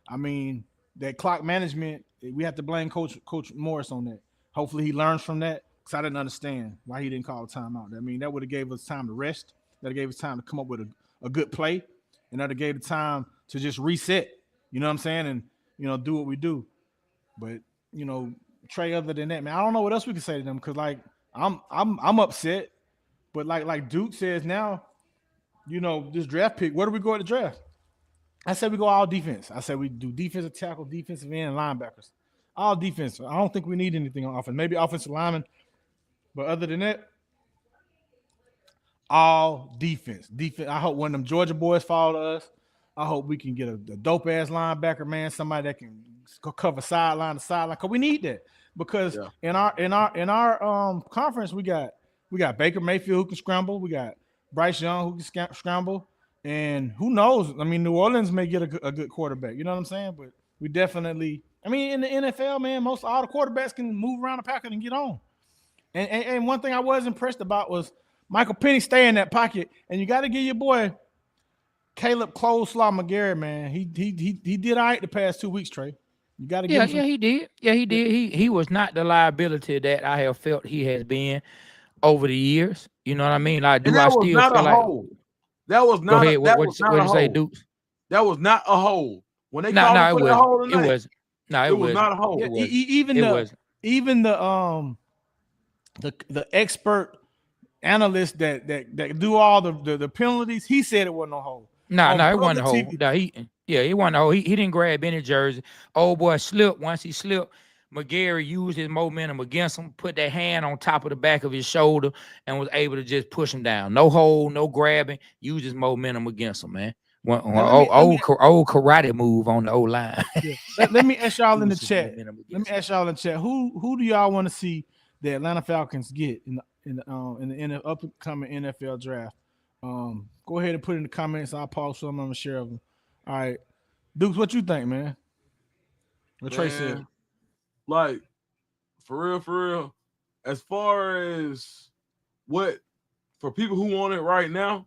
S2: I mean, that clock management, we have to blame Coach Morris on that. Hopefully he learns from that, because I didn't understand why he didn't call a timeout. I mean, that would have gave us time to rest. That gave us time to come up with a good play, and that gave the time to just reset. You know what I'm saying? And, you know, do what we do. But, you know, Trey, other than that, man, I don't know what else we can say to them, because, like, I'm upset. But like Duke says now, you know, this draft pick, where do we go at the draft? I said we go all defense. I said we do defensive tackle, defensive end, and linebackers. All defense. I don't think we need anything on offense. Maybe offensive lineman. But other than that, all defense. Defense. I hope one of them Georgia boys follow us. I hope we can get a dope-ass linebacker, man, somebody that can cover sideline to sideline. Because we need that. Because in our conference, we got Baker Mayfield who can scramble. We got Bryce Young who can scramble. And who knows? I mean, New Orleans may get a good quarterback. You know what I'm saying? But we definitely – I mean, in the NFL, man, most all the quarterbacks can move around the pocket and get on. And one thing I was impressed about was Michael Penix stay in that pocket. And you got to give your boy Caleb Coleslaw McGarrett, man. He did all right the past 2 weeks, Trey. You got to give him some...
S1: he did. Yeah, he did. He was not the liability that I have felt he has been over the years. You know what I mean? Like, do I still feel like
S3: that was not?
S1: Go ahead. What
S3: you
S1: say, Dukes?
S3: That was not a hole. When they called it a hole,
S1: it was. No, it was
S3: not a hole.
S2: Even the expert analyst that do all the penalties, he said it wasn't a hole.
S1: No, it wasn't a hole. No, Yeah, he wasn't. Oh, he didn't grab any jersey. Old boy slipped. Once he slipped, McGarry used his momentum against him, put that hand on top of the back of his shoulder, and was able to just push him down. No hold, no grabbing. Used his momentum against him, man. Old karate move on the old line.
S2: Yeah. Let me ask y'all in the
S1: Used his
S2: chat.
S1: momentum
S2: Let me
S1: against him.
S2: ask y'all in the chat. Who do y'all want to see the Atlanta Falcons get in the upcoming NFL draft? Go ahead and put it in the comments. I'll post some. I'm gonna share them. All right, Dukes, what you think, man? What Trey said.
S3: Man, like, for real, as far as what, for people who want it right now,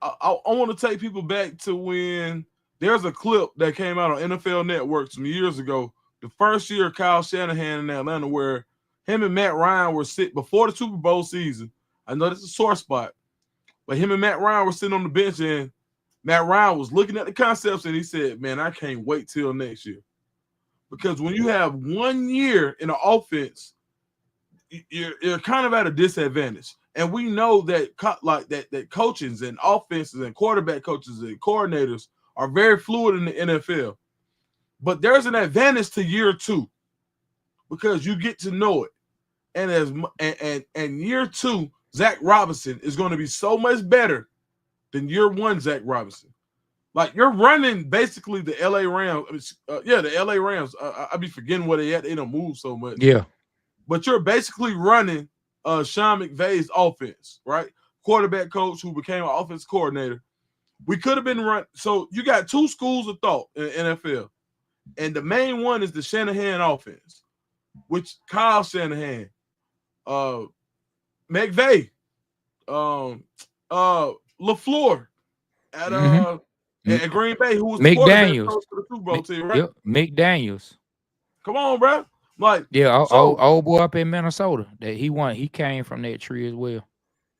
S3: I want to take people back to when there's a clip that came out on NFL Network some years ago, the first year of Kyle Shanahan in Atlanta, where him and Matt Ryan were sitting before the Super Bowl season. I know that's a sore spot, but him and Matt Ryan were sitting on the bench, and Matt Ryan was looking at the concepts, and he said, man, I can't wait till next year. Because when you have 1 year in an offense, you're kind of at a disadvantage. And we know that that coaches and offenses and quarterback coaches and coordinators are very fluid in the NFL. But there's an advantage to year 2 because you get to know it. And year 2, Zach Robinson is going to be so much better than year 1 Zach Robinson. Like, you're running basically the LA Rams. The LA Rams. I be forgetting where they at. They don't move so much.
S1: Yeah.
S3: But you're basically running Sean McVay's offense, right? Quarterback coach who became an offense coordinator. We could have been run. So you got 2 schools of thought in the NFL. And the main one is the Shanahan offense, which Kyle Shanahan, McVay, LaFleur at Green Bay, who was the quarterback coach for the Super Bowl team, right?
S1: Yep, McDaniels.
S3: Come on, bro. Like,
S1: yeah, old boy up in Minnesota. That he came from that tree as well.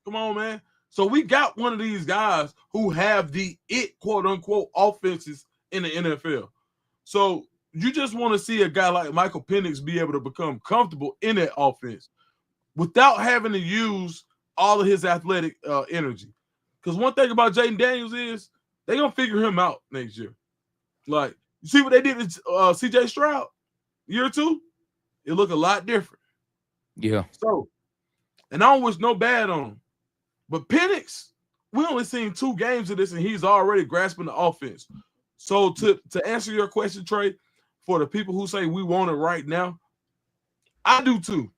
S3: Come on, man. So we got one of these guys who have the quote unquote offenses in the NFL. So you just want to see a guy like Michael Penix be able to become comfortable in that offense without having to use all of his athletic energy. Because one thing about Jaden Daniels is they're going to figure him out next year. Like, you see what they did with CJ Stroud year 2? It looked a lot different.
S1: Yeah.
S3: So, and I don't wish no bad on him. But Penix, we only seen 2 games of this, and he's already grasping the offense. So to answer your question, Trey, for the people who say we want it right now, I do too.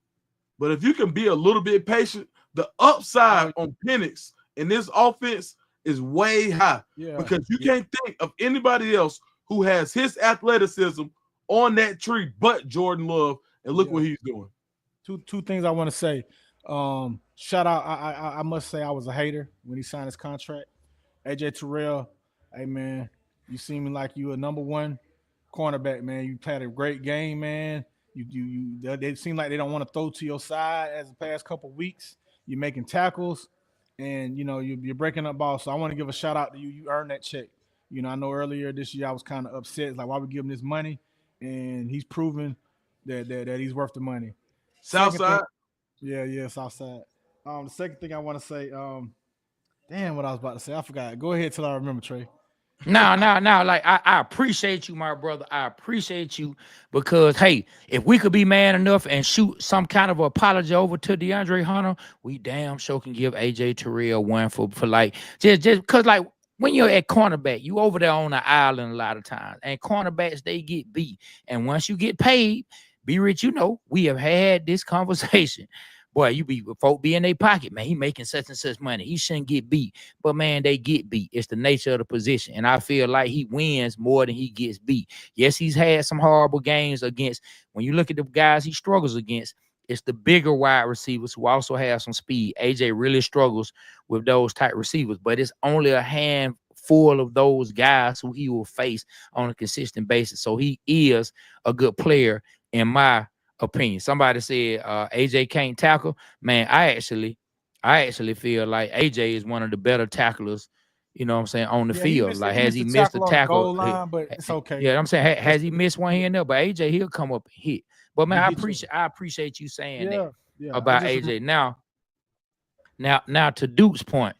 S3: But if you can be a little bit patient, the upside on Penix in this offense is way high.
S2: Yeah.
S3: Because you can't think of anybody else who has his athleticism on that tree but Jordan Love, and look what he's doing.
S2: Two things I want to say. Shout out. I must say I was a hater when he signed his contract. AJ Terrell, hey man, you seem like you a number 1 cornerback, man. You had a great game, man. They seem like they don't want to throw to your side as the past couple of weeks. You're making tackles, and you're breaking up balls. So I want to give a shout out to you. You earned that check. I know earlier this year I was kind of upset, like why we give him this money, and he's proven that he's worth the money.
S3: Southside.
S2: Yeah, Southside. The second thing I want to say, damn, what I was about to say, I forgot. Go ahead till I remember, Trey.
S1: No. Like, I appreciate you, my brother. I appreciate you because, hey, if we could be man enough and shoot some kind of apology over to DeAndre Hunter, we damn sure can give AJ Terrell one for like just because, like, when you're at cornerback, you over there on the island a lot of times, and cornerbacks, they get beat, and once you get paid, be rich, we have had this conversation. Boy, folk be in their pocket, man. He making such and such money. He shouldn't get beat. But, man, they get beat. It's the nature of the position. And I feel like he wins more than he gets beat. Yes, he's had some horrible games against, when you look at the guys he struggles against, it's the bigger wide receivers who also have some speed. AJ really struggles with those type receivers, but it's only a handful of those guys who he will face on a consistent basis. So he is a good player in my opinion. Somebody said AJ can't tackle. Man, I actually feel like AJ is one of the better tacklers, you know what I'm saying, on the field. Like, has he missed a tackle?
S2: Line, but it's okay.
S1: Yeah, I'm saying, has he missed one here and there? But AJ, he'll come up and hit. But man, I appreciate you saying that about AJ. Now to Duke's point.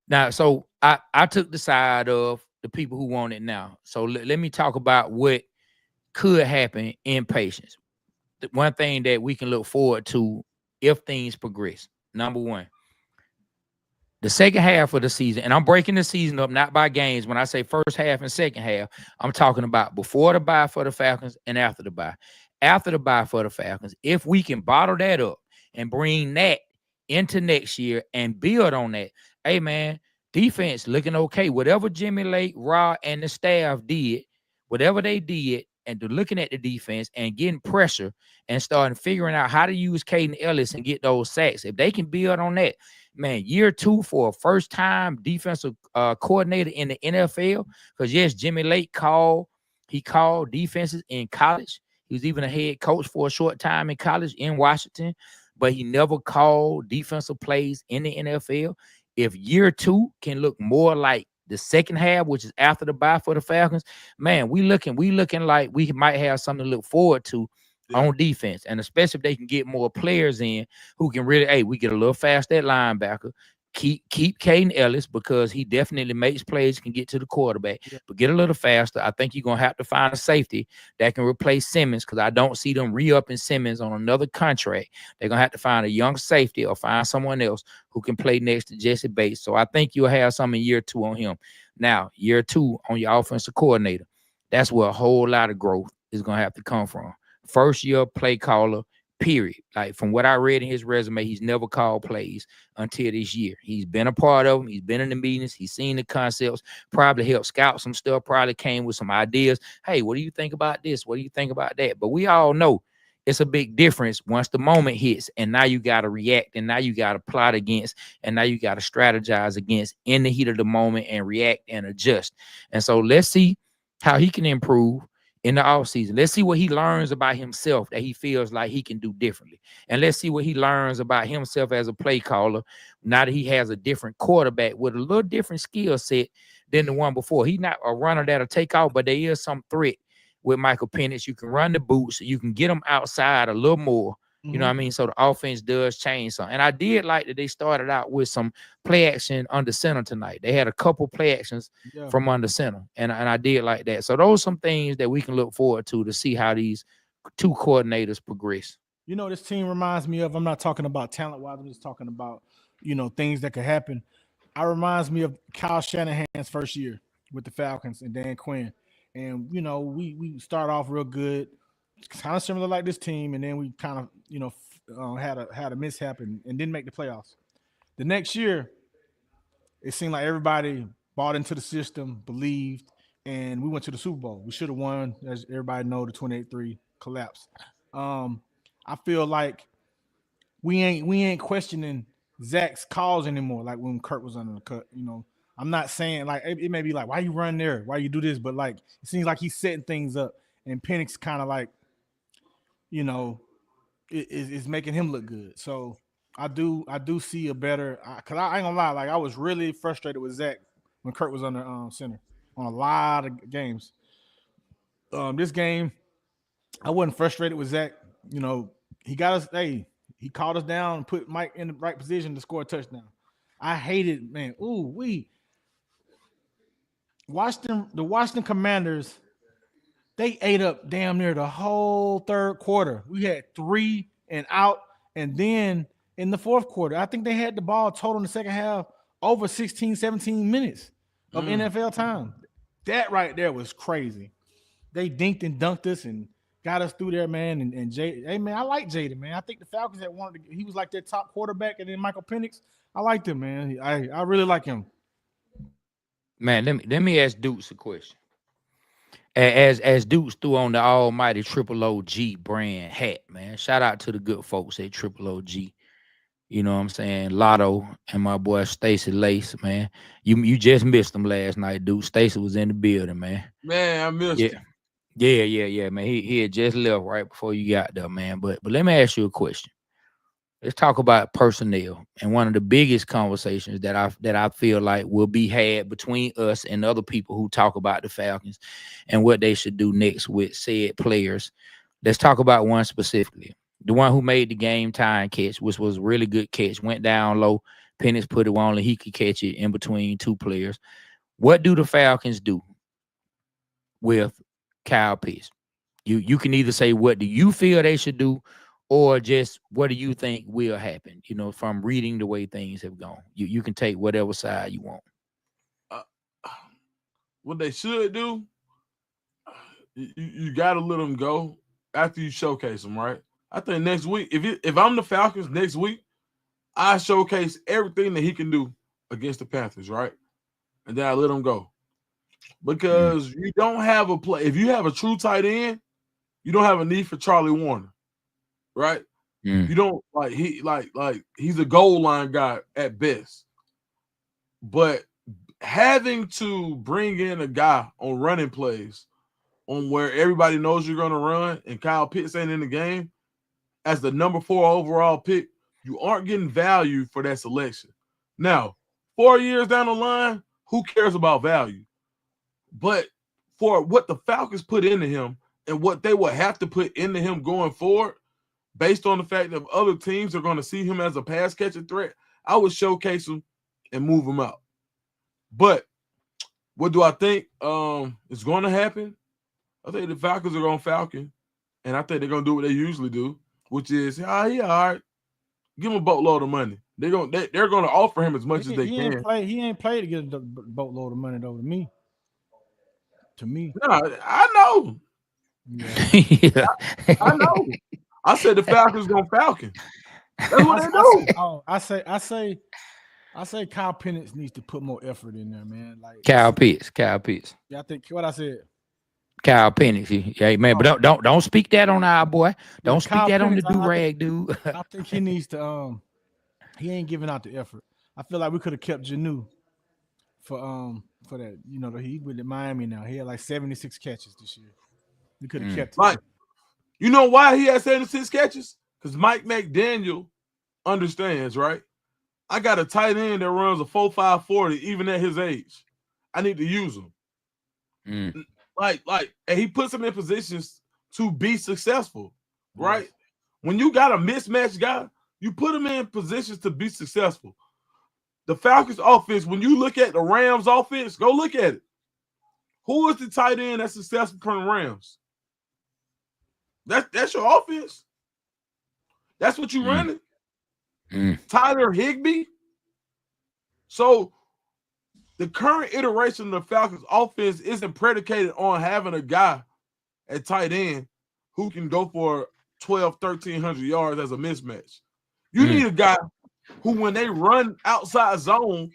S1: Now, so I took the side of the people who want it now. So let me talk about what could happen in patience. The one thing that we can look forward to if things progress. Number one, the second half of the season, and I'm breaking the season up not by games. When I say first half and second half, I'm talking about before the bye for the Falcons and after the bye. After the bye for the Falcons, if we can bottle that up and bring that into next year and build on that, hey man, defense looking okay. Whatever Jimmy Lake, Rod, and the staff did, whatever they did, and looking at the defense and getting pressure and starting figuring out how to use Caden Ellis and get those sacks, if they can build on that, man, year 2 for a first-time defensive coordinator in the NFL, because yes, Jimmy Lake called defenses in college. He was even a head coach for a short time in college in Washington, but he never called defensive plays in the NFL. If year 2 can look more like the second half, which is after the bye for the Falcons, man, we looking like we might have something to look forward to on defense, and especially if they can get more players in who can really, hey, we get a little faster at linebacker, keep Caden Ellis because he definitely makes plays, can get to the quarterback, but get a little faster. I think you're gonna have to find a safety that can replace Simmons, because I don't see them re-upping Simmons on another contract. They're gonna have to find a young safety or find someone else who can play next to Jesse Bates. So I think you'll have some in year 2 on him. Now, year 2 on your offensive coordinator, that's where a whole lot of growth is gonna have to come from. First year play caller, period. Like from what I read in his resume, he's never called plays until this year. He's been a part of them. He's been in the meetings. He's seen the concepts, probably helped scout some stuff, probably came with some ideas. Hey, what do you think about this? What do you think about that? But we all know it's a big difference once the moment hits, and now you got to react, and now you got to plot against, and now you got to strategize against in the heat of the moment and react and adjust. And so let's see how he can improve in the offseason. Let's see what he learns about himself that he feels like he can do differently. And let's see what he learns about himself as a play caller now that he has a different quarterback with a little different skill set than the one before. He's not a runner that'll take off, but there is some threat with Michael Penix. You can run the boots. You can get him outside a little more. You know what I mean? So the offense does change some. And I did like that they started out with some play action under center tonight. They had a couple play actions from under center. And I did like that. So those are some things that we can look forward to see how these 2 coordinators progress.
S2: You know, this team reminds me of, I'm not talking about talent-wise, I'm just talking about, you know, things that could happen. It reminds me of Kyle Shanahan's first year with the Falcons and Dan Quinn. And, you know, we start off real good, kind of similar like this team, and then we kind of, you know, had a mishap and didn't make the playoffs. The next year, it seemed like everybody bought into the system, believed, and we went to the Super Bowl. We should have won, as everybody know, the 28-3 collapse. I feel like we ain't questioning Zach's calls anymore, like when Kurt was under the cut. You know, I'm not saying like it may be like, why you run there, why you do this, but like it seems like he's setting things up, and Penix kind of like, you know, is making him look good. So I do see a better, because I ain't gonna lie, like I was really frustrated with Zach when Kurt was under center on a lot of games. This game, I wasn't frustrated with Zach. You know, he got us, he called us down and put Mike in the right position to score a touchdown. I hated, man. The Washington Commanders, they ate up damn near the whole third quarter. We had 3 and out, and then in the fourth quarter, I think they had the ball total in the second half over 16, 17 minutes of NFL time. That right there was crazy. They dinked and dunked us and got us through there, man. And Jay, hey man, I like Jaden, man. I think the Falcons had wanted to, he was like their top quarterback, and then Michael Penix, I liked him, man. I really like him.
S1: Man, let me ask Dukes a question. As Dukes threw on the almighty Triple OG brand hat, man. Shout out to the good folks at Triple OG. You know what I'm saying? Lotto and my boy Stacy Lace, man. You just missed them last night, dude. Stacy was in the building, man.
S3: Man, I missed it.
S1: Yeah, man. He had just left right before you got there, man. But let me ask you a question. Let's talk about personnel. And one of the biggest conversations that I feel like will be had between us and other people who talk about the Falcons and what they should do next with said players. Let's talk about one specifically. The one who made the game time catch, which was a really good catch, went down low. Penix put it on, and he could catch it in between 2 players. What do the Falcons do with Kyle Pitts? You can either say what do you feel they should do, or just what do you think will happen? From reading the way things have gone, you can take whatever side you want.
S3: What they should do, you got to let them go after you showcase them, right? I think next week, if I'm the Falcons next week, I showcase everything that he can do against the Panthers, right? And then I let him go. Because you don't have a play. If you have a true tight end, you don't have a need for Charlie Warner, right? You don't he's a goal line guy at best. But having to bring in a guy on running plays on where everybody knows you're going to run and Kyle Pitts ain't in the game as the number 4 overall pick, you aren't getting value for that selection. Now, 4 years down the line, who cares about value? But for what the Falcons put into him and what they will have to put into him going forward, based on the fact that other teams are going to see him as a pass catching threat, I would showcase him and move him out. But what do I think is going to happen? I think the Falcons are going to Falcon, and I think they're going to do what they usually do, which is, yeah, all right, give him a boatload of money. They're going to offer him as much as they can.
S2: He ain't played to get a boatload of money though. To me.
S3: No, I know.
S1: Yeah.
S3: I know. I said the Falcons going Falcon. That's what they do.
S2: I say Kyle Penix needs to put more effort in there, man. Like
S1: Kyle Pitts.
S2: Yeah, I think what I said.
S1: Kyle Penix. Yeah, man. But don't speak that on our boy. Don't speak that on the do-rag, dude.
S2: I think he needs to he ain't giving out the effort. I feel like we could have kept Janu for that. He with Miami now. He had like 76 catches this year. We could have kept him.
S3: Mike, you know why he had 76 catches? Because Mike McDaniel understands, right? I got a tight end that runs a 4.5 40 even at his age. I need to use him. And he puts him in positions to be successful, right? Yes. When you got a mismatched guy, you put him in positions to be successful. The Falcons offense, when you look at the Rams offense, go look at it. Who is the tight end that's successful from the Rams? That's your offense. That's what you're running. Tyler Higbee. So the current iteration of the Falcons offense isn't predicated on having a guy at tight end who can go for 1,300 yards as a mismatch. You need a guy who, when they run outside zone,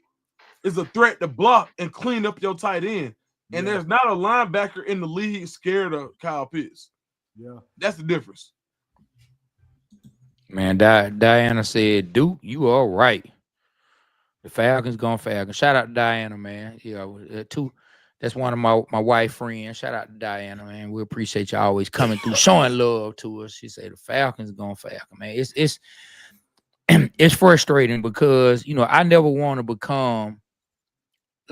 S3: is a threat to block and clean up your tight end. And there's not a linebacker in the league scared of Kyle Pitts.
S2: Yeah.
S3: That's the difference.
S1: Man, Diana said, Duke, you all right. The Falcons going Falcons. Shout out to Diana, man. That's one of my wife friends. Shout out to Diana, man. We appreciate you always coming through, showing love to us. She said the Falcons going Falcon, man. It's frustrating because, I never want to become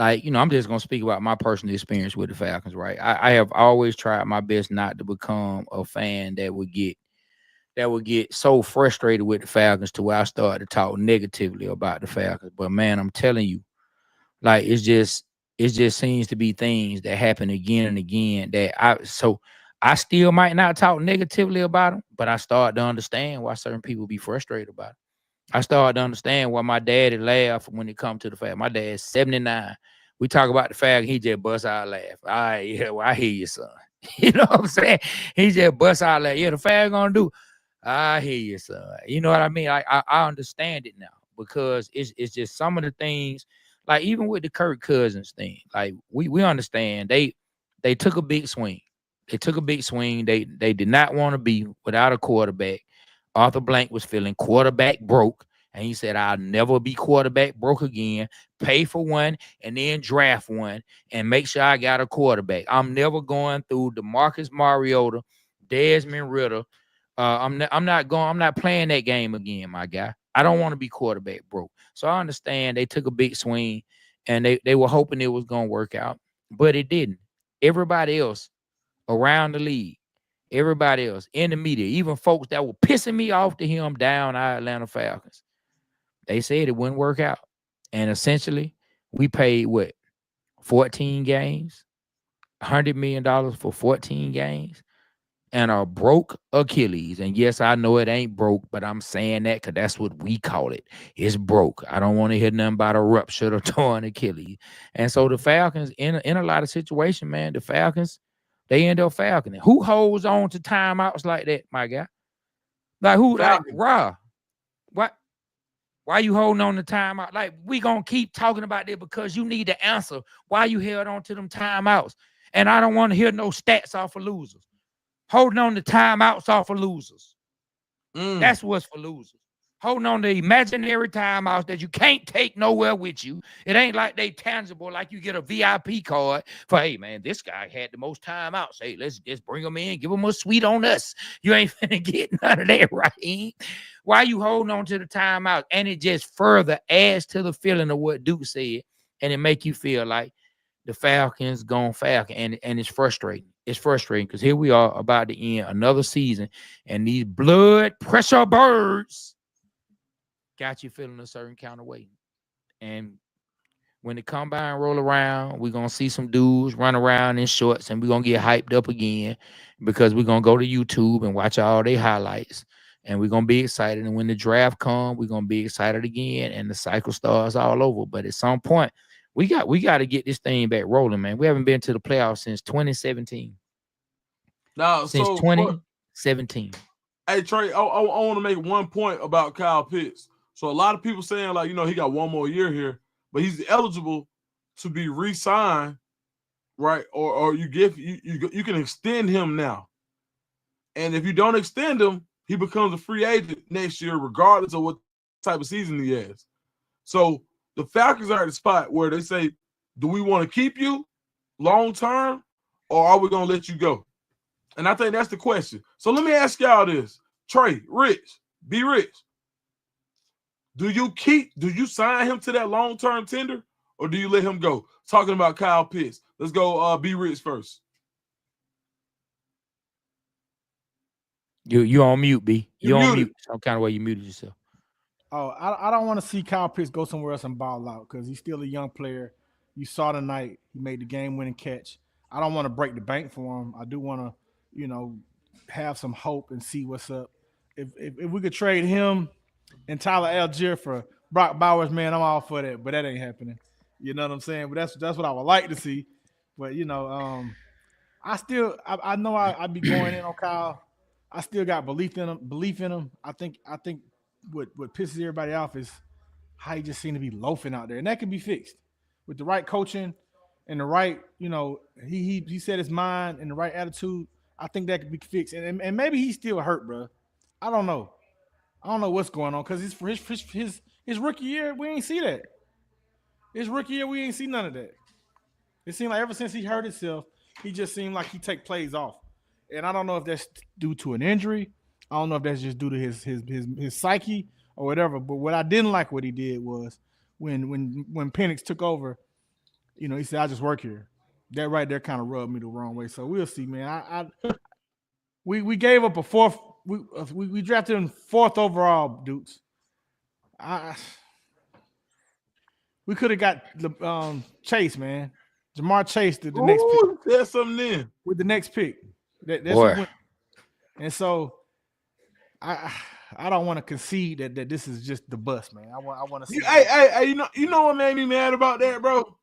S1: I'm just going to speak about my personal experience with the Falcons, right? I have always tried my best not to become a fan that would get so frustrated with the Falcons to where I started to talk negatively about the Falcons. But man, I'm telling you, it just seems to be things that happen again and again that I still might not talk negatively about them, but I start to understand why certain people be frustrated about it. I started to understand why my daddy laughed when it comes to the Falcons. My dad's 79. We talk about the Falcons, he just busts out laugh. All right, yeah, well, I hear you, son. You know what I'm saying? He just busts out laugh. Yeah, the Falcons gonna do. I hear you, son. You know what I mean? I understand it now because it's just some of the things, even with the Kirk Cousins thing, we understand they took a big swing. They took a big swing. They did not want to be without a quarterback. Arthur Blank was feeling quarterback broke, and he said, I'll never be quarterback broke again. Pay for one and then draft one and make sure I got a quarterback. I'm never going through DeMarcus Mariota, Desmond Ridder. I'm not playing that game again, my guy. I don't want to be quarterback broke. So I understand they took a big swing and they were hoping it was going to work out, but it didn't. Everybody else around the league, everybody else in the media, even folks that were pissing me off to him down our Atlanta Falcons, they said it wouldn't work out. And essentially, we paid what? 14 games, $100 million for 14 games, and a broke Achilles. And yes, I know it ain't broke, but I'm saying that because that's what we call it. It's broke. I don't want to hear nothing about a ruptured or torn Achilles. And so the Falcons, in a lot of situations, man, the Falcons, they end up falconing. Who holds on to timeouts like that, my guy? Like who? Like Raw? What? Why you holding on to timeout? Like we gonna keep talking about it because you need to answer why you held on to them timeouts. And I don't want to hear no stats off of losers. Holding on to timeouts off of losers. That's what's for losers. Holding on to imaginary timeouts that you can't take nowhere with you. It ain't like they tangible, like you get a VIP card for, hey, man, this guy had the most timeouts. Hey, let's just bring him in, give him a suite on us. You ain't finna get none of that, right? Why you holding on to the timeouts? And it just further adds to the feeling of what Duke said, and it make you feel like the Falcons gone Falcon, and it's frustrating. It's frustrating because here we are about to end another season, and these blood pressure birds got you feeling a certain kind of way. And when the combine roll around, we're going to see some dudes run around in shorts, and we're going to get hyped up again because we're going to go to YouTube and watch all their highlights, and we're going to be excited. And when the draft comes, we're going to be excited again, and the cycle starts all over. But at some point, we got to get this thing back rolling, man. We haven't been to the playoffs since 2017.
S3: Now,
S1: since 2017.
S3: Hey, Trey, I want to make one point about Kyle Pitts. So a lot of people saying, like, he got one more year here, but he's eligible to be re-signed, right? Or you can extend him now. And if you don't extend him, he becomes a free agent next year, regardless of what type of season he has. So the Falcons are at the spot where they say, do we want to keep you long term, or are we going to let you go? And I think that's the question. So let me ask y'all this. Trey, Rich, be Rich. Do you sign him to that long-term tender, or do you let him go? Talking about Kyle Pitts. Let's go be Rich first.
S1: You on mute, B. You on mute. Some kind of way you muted yourself.
S2: Oh, I don't want to see Kyle Pitts go somewhere else and ball out because he's still a young player. You saw tonight he made the game-winning catch. I don't want to break the bank for him. I do want to, have some hope and see what's up. If we could trade him and Tyler Algier for Brock Bowers, man, I'm all for that. But that ain't happening. You know what I'm saying? But that's what I would like to see. But I know I'd be going in on Kyle. I still got belief in him. I think what pisses everybody off is how he just seemed to be loafing out there, and that can be fixed with the right coaching and the right, he set his mind and the right attitude. I think that could be fixed, and maybe he's still hurt, bro. I don't know what's going on because his rookie year we ain't see that. His rookie year we ain't see none of that. It seemed like ever since he hurt himself, he just seemed like he take plays off, and I don't know if that's due to an injury. I don't know if that's just due to his psyche or whatever. But what I didn't like what he did was when Penix took over, he said, "I just work here." That right there kind of rubbed me the wrong way. So we'll see, man. We gave up a fourth. We drafted him 4th overall, Dukes. We could have got the Chase, man. Jamar Chase the next pick.
S3: There's something in
S2: with the next pick. That's and so I don't want to concede that this is just the bust, man. I want to see.
S3: Hey, you know what made me mad about that, bro?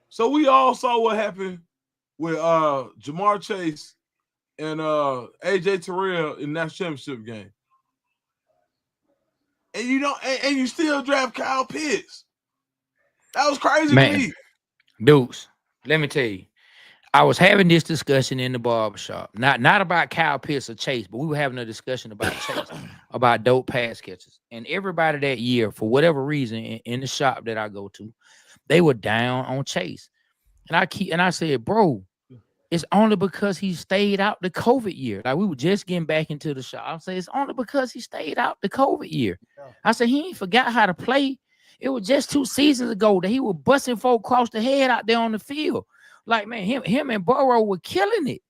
S3: So we all saw what happened with Jamar Chase and AJ Terrell in that championship game. And you still draft Kyle Pitts. That was crazy to me.
S1: Dukes, let me tell you. I was having this discussion in the barbershop. Not about Kyle Pitts or Chase, but we were having a discussion about Chase, about dope pass catchers. And everybody that year, for whatever reason, in the shop that I go to, they were down on Chase. And I said, bro, it's only because he stayed out the COVID year. Like we were just getting back into the shop. I say it's only because he stayed out the COVID year. I said he ain't forgot how to play. It was just 2 seasons ago that he was busting folk across the head out there on the field. Like, man, him and Burrow were killing it.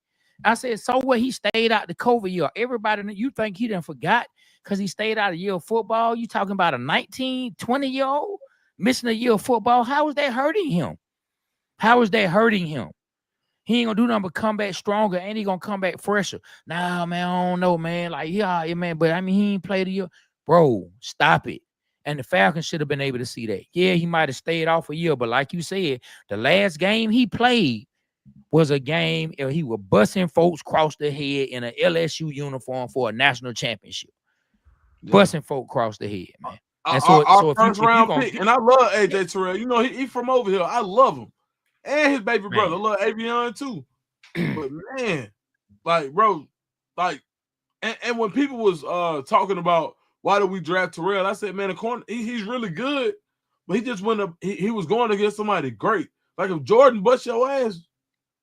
S1: I said, so what? He stayed out the COVID year. Everybody, you think he done forgot because he stayed out a year of football? You talking about a 19, 20-year-old missing a year of football? How was that hurting him? How is that hurting him? He ain't gonna do nothing but come back stronger, and he gonna come back fresher. Nah, man, I don't know, man. Like, yeah, man, but I mean, he ain't played a year. Bro, stop it. And the Falcons should have been able to see that. Yeah, he might have stayed off a year, but like you said, the last game he played was a game he was busting folks across the head in an LSU uniform for a national championship. Yeah. Busting folks across the head, man. And
S3: our first round pick, and I love AJ Terrell. You know, he from over here. I love him. And his baby brother, I love Avion too. But man, like, bro, like, and when people was talking about why did we draft Terrell, I said, man, the corner, he's really good, but he just went up, he was going against somebody great. Like, if Jordan bust your ass,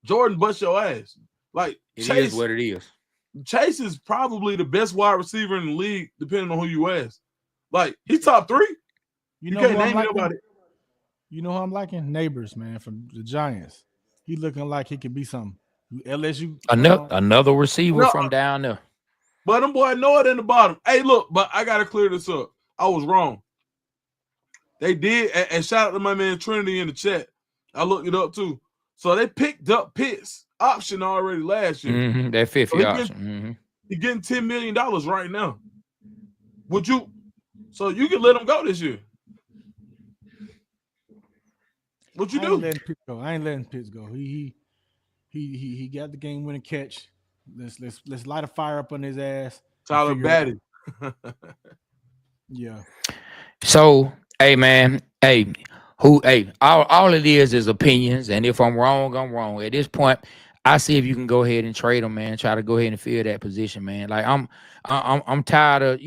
S3: Jordan bust your ass. Like,
S1: it is what it is.
S3: Chase is probably the best wide receiver in the league, depending on who you ask. Like, he's top 3.
S2: You
S3: can't name nobody.
S2: You know who I'm liking? Neighbors, man, from the Giants. He looking like he could be something. LSU.
S1: Another receiver from down there.
S3: But them boy know it in the bottom. Hey, look, but I got to clear this up. I was wrong. They did, and shout out to my man Trinity in the chat. I looked it up too. So they picked up Pitt's option already last year.
S1: That 50 option.
S3: He's getting $10 million right now. Would you? So you can let him go this year. What you do?
S2: I ain't letting Pitts go. He got the game winning catch. Let's light a fire up on his ass.
S3: Tyler Batty.
S2: Yeah.
S1: So, hey man, all it is opinions, and if I'm wrong, I'm wrong. At this point, I see if you can go ahead and trade him, man. Try to go ahead and fill that position, man. Like I'm tired of,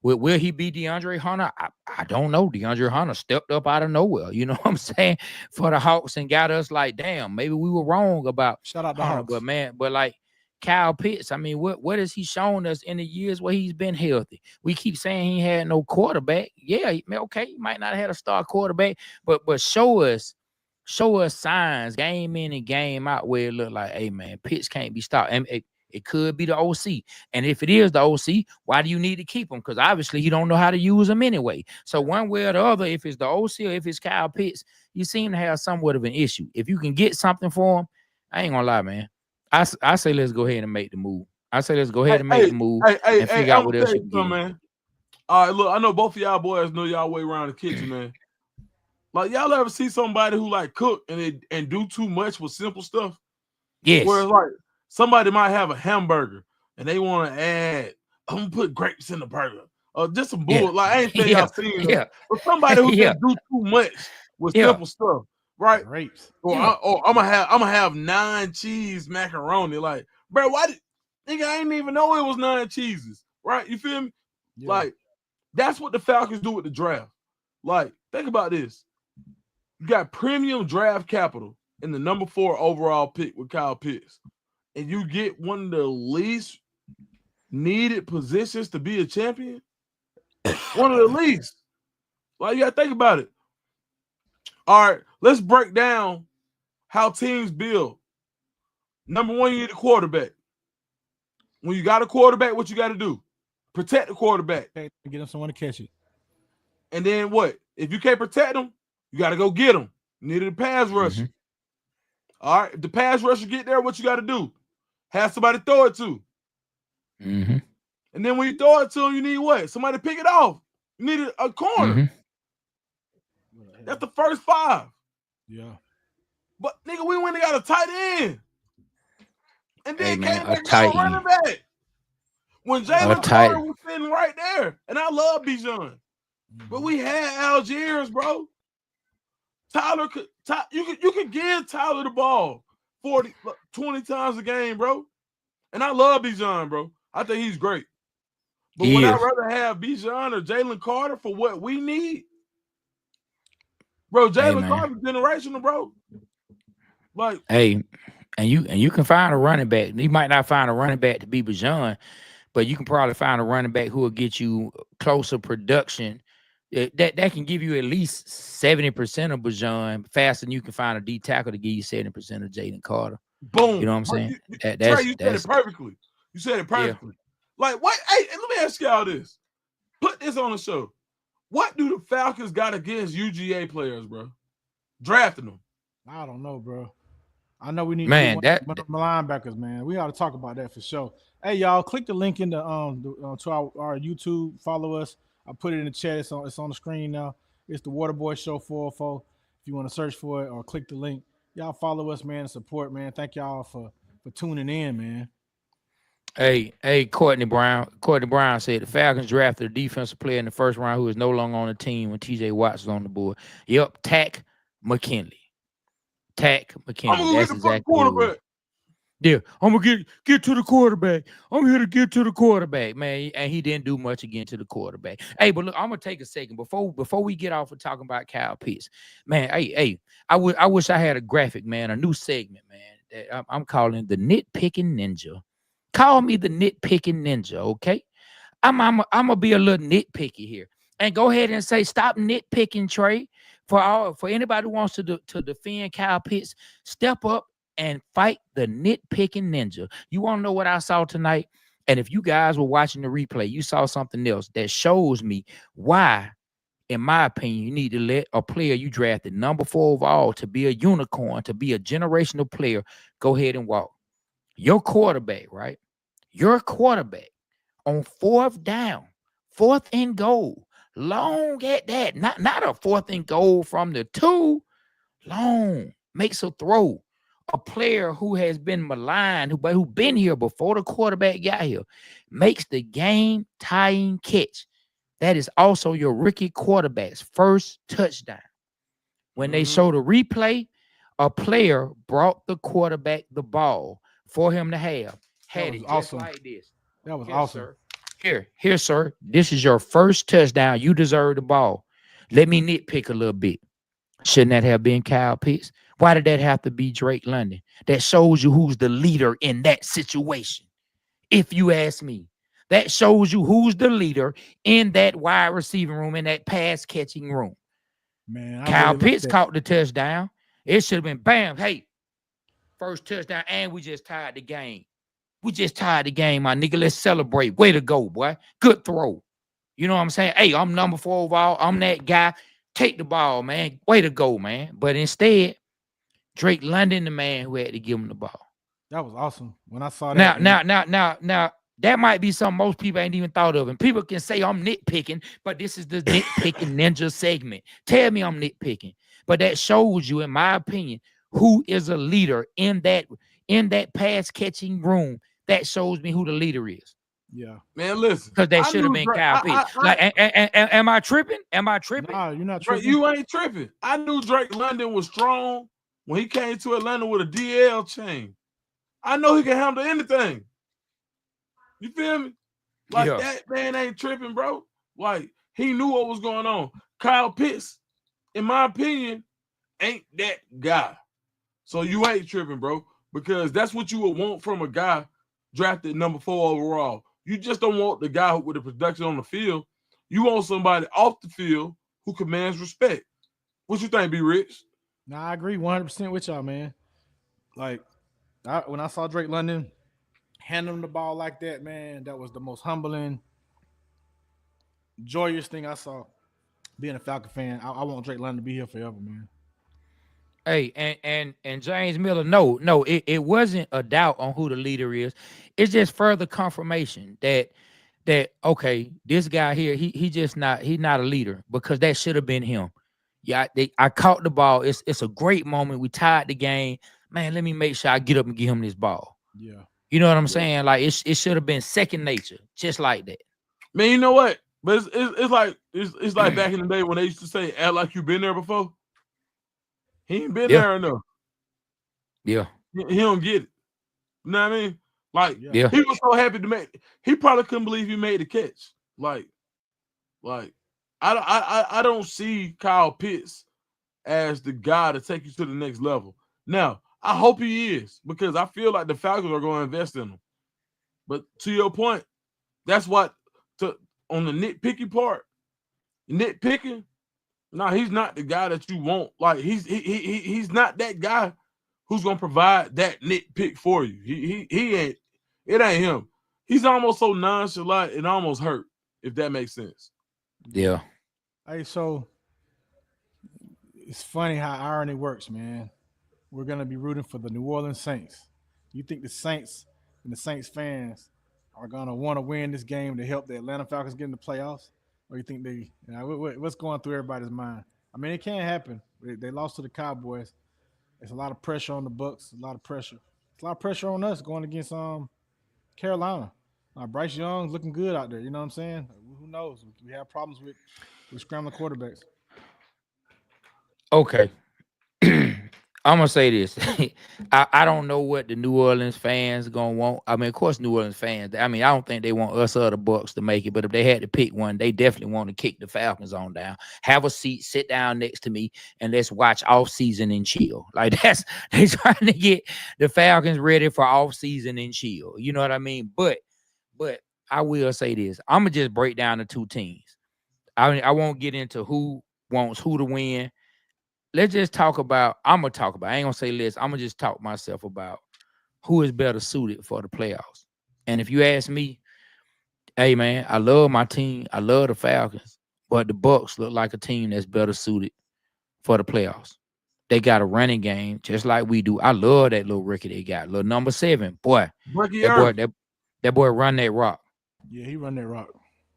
S1: will he be DeAndre Hunter? I don't know. DeAndre Hunter stepped up out of nowhere. You know what I'm saying? For the Hawks and got us like, damn, maybe we were wrong about
S2: shout out to
S1: Hunter,
S2: Hawks.
S1: but like Kyle Pitts, I mean, what has he shown us in the years where he's been healthy? We keep saying he had no quarterback. Yeah, okay, he might not have had a star quarterback, but show us signs game in and game out where it look like, hey man, Pitts can't be stopped. And it could be the OC. And if it is the OC, why do you need to keep him? Because obviously you don't know how to use him anyway. So one way or the other, if it's the OC or if it's Kyle Pitts, you seem to have somewhat of an issue. If you can get something for him, I ain't gonna lie, man. I say let's go ahead and make the move. I say let's go ahead and make the move and figure out what else you can do,
S3: man. All right, look, I know both of y'all boys know y'all way around the kitchen, man. Like, y'all ever see somebody who like cook and do too much with simple stuff?
S1: Yes.
S3: Where it's like somebody might have a hamburger and they want to add, I'm gonna put grapes in the burger. Or just some bull.
S1: Yeah.
S3: Like, I ain't saying y'all seen
S1: that.
S3: But somebody who can do too much with simple stuff, right?
S2: Grapes.
S3: Or I'm gonna have 9 cheese macaroni. Like, bro, why did nigga? I didn't even know it was 9 cheeses, right? You feel me?
S2: Yeah.
S3: Like, that's what the Falcons do with the draft. Like, think about this. You got premium draft capital in the number 4 overall pick with Kyle Pitts, and you get one of the least needed positions to be a champion. One of the least. Like, you gotta think about it. All right, let's break down how teams build. Number 1, you need a quarterback. When you got a quarterback, what you got to do? Protect the quarterback.
S2: Get him someone to catch it.
S3: And then what? If you can't protect him, you got to go get him. You needed a pass rusher. All right, if the pass rusher get there, what you got to do? Have somebody throw it to. And then when you throw it to him, you need what? Somebody to pick it off. You need a corner. That's the first 5.
S2: Yeah.
S3: But nigga, we went and got a tight end. And then came back
S1: tight
S3: to a running back. When Jalen Carter was sitting right there. And I love Bijan. But we had Algiers, bro. You could give Tyler the ball 20 times a game, bro. And I love Bijan, bro. I think he's great. But would I rather have Bijan or Jalen Carter for what we need? Bro, Jalen Carter's generational, bro. Like,
S1: and you can find a running back. You might not find a running back to be Bijan, but you can probably find a running back who will get you closer production. That can give you at least 70% of Bijan faster than you can find a D tackle to give you 70% of Jalen Carter.
S3: Boom.
S1: You know what I'm saying?
S3: You said it perfectly. You said it perfectly. Yeah. Like, what? Hey, let me ask y'all this. Put this on the show. What do the Falcons got against UGA players, bro? Drafting them.
S2: I don't know, bro. I know we need to
S1: Man,
S2: get one of the linebackers, man. We ought to talk about that for sure. Hey, y'all, click the link in the to our YouTube. Follow us. I put it in the chat. It's on the screen now. It's the Waterboy Show 404. If you want to search for it or click the link, y'all follow us, man. Support, man. Thank y'all for tuning in, man.
S1: Hey, Courtney Brown. Courtney Brown said the Falcons drafted a defensive player in the first round who is no longer on the team when TJ Watts was on the board. Yep, Tack McKinley. Tack McKinley.
S3: I'm gonna
S1: That's
S3: get the fucking
S1: exactly what it was.
S3: quarterback.
S1: Yeah, I'm gonna get to the quarterback. I'm here to get to the quarterback, man. And he didn't do much again to the quarterback. Hey, but look, I'm gonna take a second before we get off of talking about Kyle Pitts, man. Hey, I wish I had a graphic, man, a new segment, man. That I'm calling the Nitpicking Ninja. Call me the Nitpicking Ninja, okay? I'm gonna be a little nitpicky here, and go ahead and say stop nitpicking, Trey. For anybody who wants to defend Kyle Pitts, step up and fight the Nitpicking Ninja. You want to know what I saw tonight? And if you guys were watching the replay, you saw something else that shows me why, in my opinion, you need to let a player you drafted number 4 overall to be a unicorn, to be a generational player, go ahead and walk. Your quarterback, right? Your quarterback on 4th down, 4th and goal, long at that, not a 4th and goal from the 2, long, makes a throw. A player who has been maligned, who been here before the quarterback got here, makes the game-tying catch. That is also your rookie quarterback's first touchdown. When they show the replay, a player brought the quarterback the ball for him to have. Had it
S2: awesome.
S1: just like this.
S2: That was
S1: Here,
S2: awesome.
S1: Sir. Here, sir. This is your first touchdown. You deserve the ball. Let me nitpick a little bit. Shouldn't that have been Kyle Pitts? Why did that have to be Drake London? That shows you who's the leader in that situation. If you ask me, that shows you who's the leader in that wide receiving room, in that pass catching room.
S2: Man,
S1: Kyle Pitts caught the touchdown. It should have been bam. Hey, first touchdown, and we just tied the game. We just tied the game, my nigga. Let's celebrate. Way to go, boy. Good throw. You know what I'm saying? Hey, I'm number 4 overall. I'm that guy. Take the ball, man. Way to go, man. But instead, Drake London, the man who had to give him the ball.
S2: That was awesome. When I saw that.
S1: Now, that might be something most people ain't even thought of. And people can say I'm nitpicking, but this is the Nitpicking Ninja segment. Tell me I'm nitpicking. But that shows you, in my opinion, who is a leader in that pass catching room. That shows me who the leader is.
S2: Yeah,
S3: man, listen,
S1: because that should have been Kyle Pitts. Am I tripping? Am I tripping?
S2: Nah, you're not tripping.
S3: You ain't tripping. I knew Drake London was strong when he came to Atlanta with a DL chain. I know he can handle anything. You feel me? Like that man ain't tripping, bro. Like he knew what was going on. Kyle Pitts, in my opinion, ain't that guy. So you ain't tripping, bro, because that's what you would want from a guy drafted number 4 overall. You just don't want the guy with the production on the field. You want somebody off the field who commands respect. What you think, B. Rich?
S2: Nah, I agree 100% with y'all, man. Like, when I saw Drake London hand him the ball like that, man, that was the most humbling, joyous thing I saw. Being a Falcon fan, I want Drake London to be here forever, man.
S1: Hey, and James Miller, no, it wasn't a doubt on who the leader is. It's just further confirmation that okay, this guy here, he's not a leader, because that should have been him. Yeah, I caught the ball. It's a great moment. We tied the game. Man, let me make sure I get up and give him this ball.
S2: Yeah.
S1: You know what I'm saying? Like it should have been second nature, just like that.
S3: Man, you know what? But it's like back in the day when they used to say, act like you've been there before. He ain't been there enough.
S1: Yeah.
S3: He don't get it. You know what I mean? Like,
S1: yeah.
S3: He was so happy to make. He probably couldn't believe he made the catch. Like, I don't see Kyle Pitts as the guy to take you to the next level. Now, I hope he is, because I feel like the Falcons are going to invest in him. But to your point, that's what on the nitpicky part. Nitpicking. No, he's not the guy that you want. Like he's not that guy who's gonna provide that nitpick for you. He ain't. It ain't him. He's almost so nonchalant it almost hurt, if that makes sense.
S1: Yeah.
S2: Hey, so it's funny how irony works, man. we're gonna be rooting for the New Orleans Saints. You think the Saints and the Saints fans are gonna want to win this game to help the Atlanta Falcons get in the playoffs, or you think what's going through everybody's mind? I mean, it can't happen. They lost to the Cowboys. There's a lot of pressure on the Bucks. A lot of pressure. It's a lot of pressure on us going against Carolina. Bryce Young's looking good out there. You know what I'm saying? Who knows? We have problems with scrambling quarterbacks.
S1: Okay. I'm gonna say this. I don't know what the New Orleans fans gonna want. I mean, of course, New Orleans fans. I mean, I don't think they want us or the Bucks to make it. But if they had to pick one, they definitely want to kick the Falcons on down. Have a seat, sit down next to me, and let's watch off season and chill. Like they trying to get the Falcons ready for off season and chill. You know what I mean? But I will say this. I'm gonna just break down the two teams. I won't get into who wants who to win. Let's just talk about, I ain't gonna say let's, I'm gonna just talk myself about who is better suited for the playoffs. And if you ask me, hey man, I love my team. I love the Falcons, but the Bucks look like a team that's better suited for the playoffs. They got a running game just like we do. I love that little rookie they got, little number 7. Boy, that boy run that rock.
S2: Yeah, he run that rock.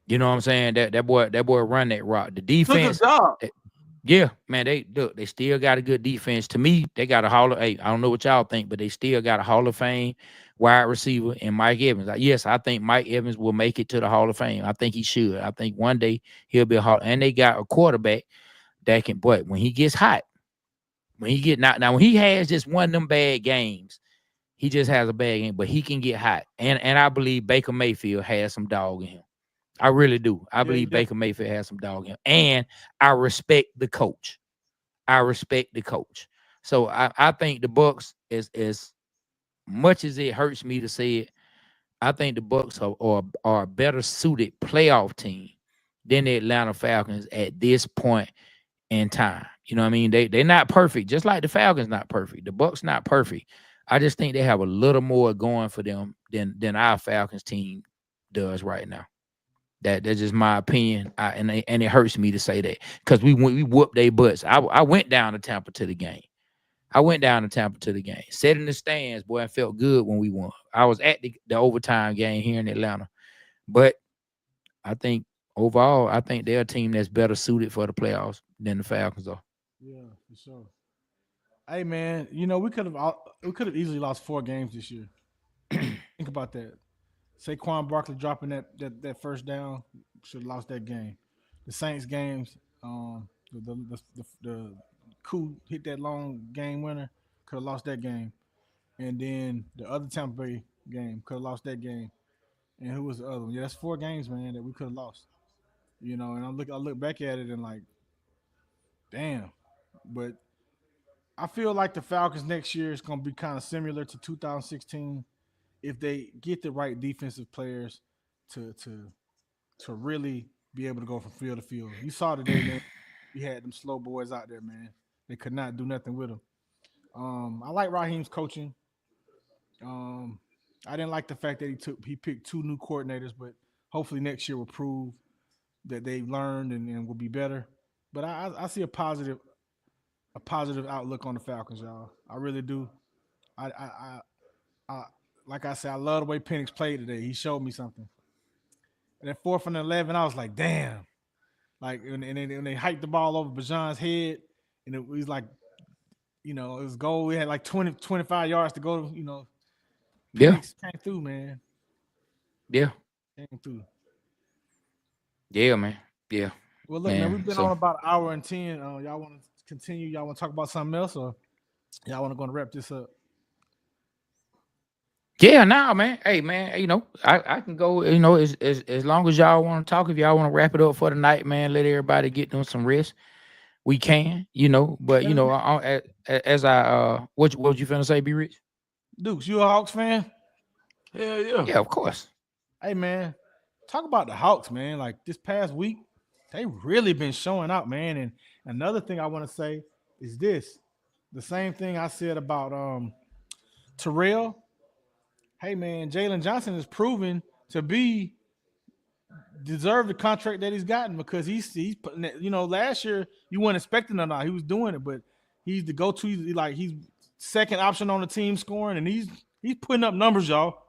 S1: You know what I'm saying? That boy run that rock. The defense. Yeah, man, they still got a good defense. To me, they got I don't know what y'all think, but they still got a Hall of Fame wide receiver in Mike Evans. Yes, I think Mike Evans will make it to the Hall of Fame. I think he should. I think one day he'll be and they got a quarterback that can, but when he gets hot, when he has just one of them bad games, he just has a bad game, but he can get hot. And I believe Baker Mayfield has some dog in him. I really do. I believe Baker Mayfield has some dog in him. And I respect the coach. So I think the Bucks, as much as it hurts me to say it, I think the Bucks are a better suited playoff team than the Atlanta Falcons at this point in time. You know what I mean? They're not perfect, just like the Falcons not perfect. The Bucks not perfect. I just think they have a little more going for them than our Falcons team does right now. That's just my opinion, and it hurts me to say that because we whooped their butts. I went down to Tampa to the game. Sat in the stands, boy, I felt good when we won. I was at the overtime game here in Atlanta, but I think overall, I think they're a team that's better suited for the playoffs than the Falcons are.
S2: Yeah, for sure. Hey man, you know we could have easily lost 4 games this year. Think about that. Saquon Barkley dropping that first down, should have lost that game. The Saints games, the coup hit that long game winner, could have lost that game. And then the other Tampa Bay game, could have lost that game. And who was the other one? Yeah, that's 4 games, man, that we could have lost. You know, and I look back at it and like, damn. But I feel like the Falcons next year is gonna be kind of similar to 2016. If they get the right defensive players to really be able to go from field to field. You saw today, man, we had them slow boys out there, man. They could not do nothing with them. I like Raheem's coaching. I didn't like the fact that he picked 2 new coordinators, but hopefully next year will prove that they've learned and will be better. But I see a positive outlook on the Falcons, y'all. I really do. I like I said, I love the way Penix played today. He showed me something. And at 4th and 11, I was like, damn. Like, and they hiked the ball over Bajan's head, and it was like, you know, it was goal. We had like 25 yards to go, you know. Penix came through, man.
S1: Yeah.
S2: Came through.
S1: Yeah, man. Yeah.
S2: Well, look, man, we've been on about 1 hour and 10. Y'all want to continue? Y'all want to talk about something else, or y'all want to go and wrap this up?
S1: Yeah, nah, man. Hey, man, you know, I can go, you know, as long as y'all want to talk. If y'all want to wrap it up for the night, man, let everybody get them some rest. We can, you know, but, you know, what you finna say, B Rich?
S2: Dukes, you a Hawks fan?
S3: Hell yeah.
S1: Yeah, of course.
S2: Hey, man, talk about the Hawks, man. Like, this past week, they really been showing out, man. And another thing I want to say is this. The same thing I said about Terrell. Hey, man, Jalen Johnson is proven to deserve the contract that he's gotten because he's you know, last year you weren't expecting or not. He was doing it, but he's the go-to. Like, he's second option on the team scoring, and he's putting up numbers, y'all.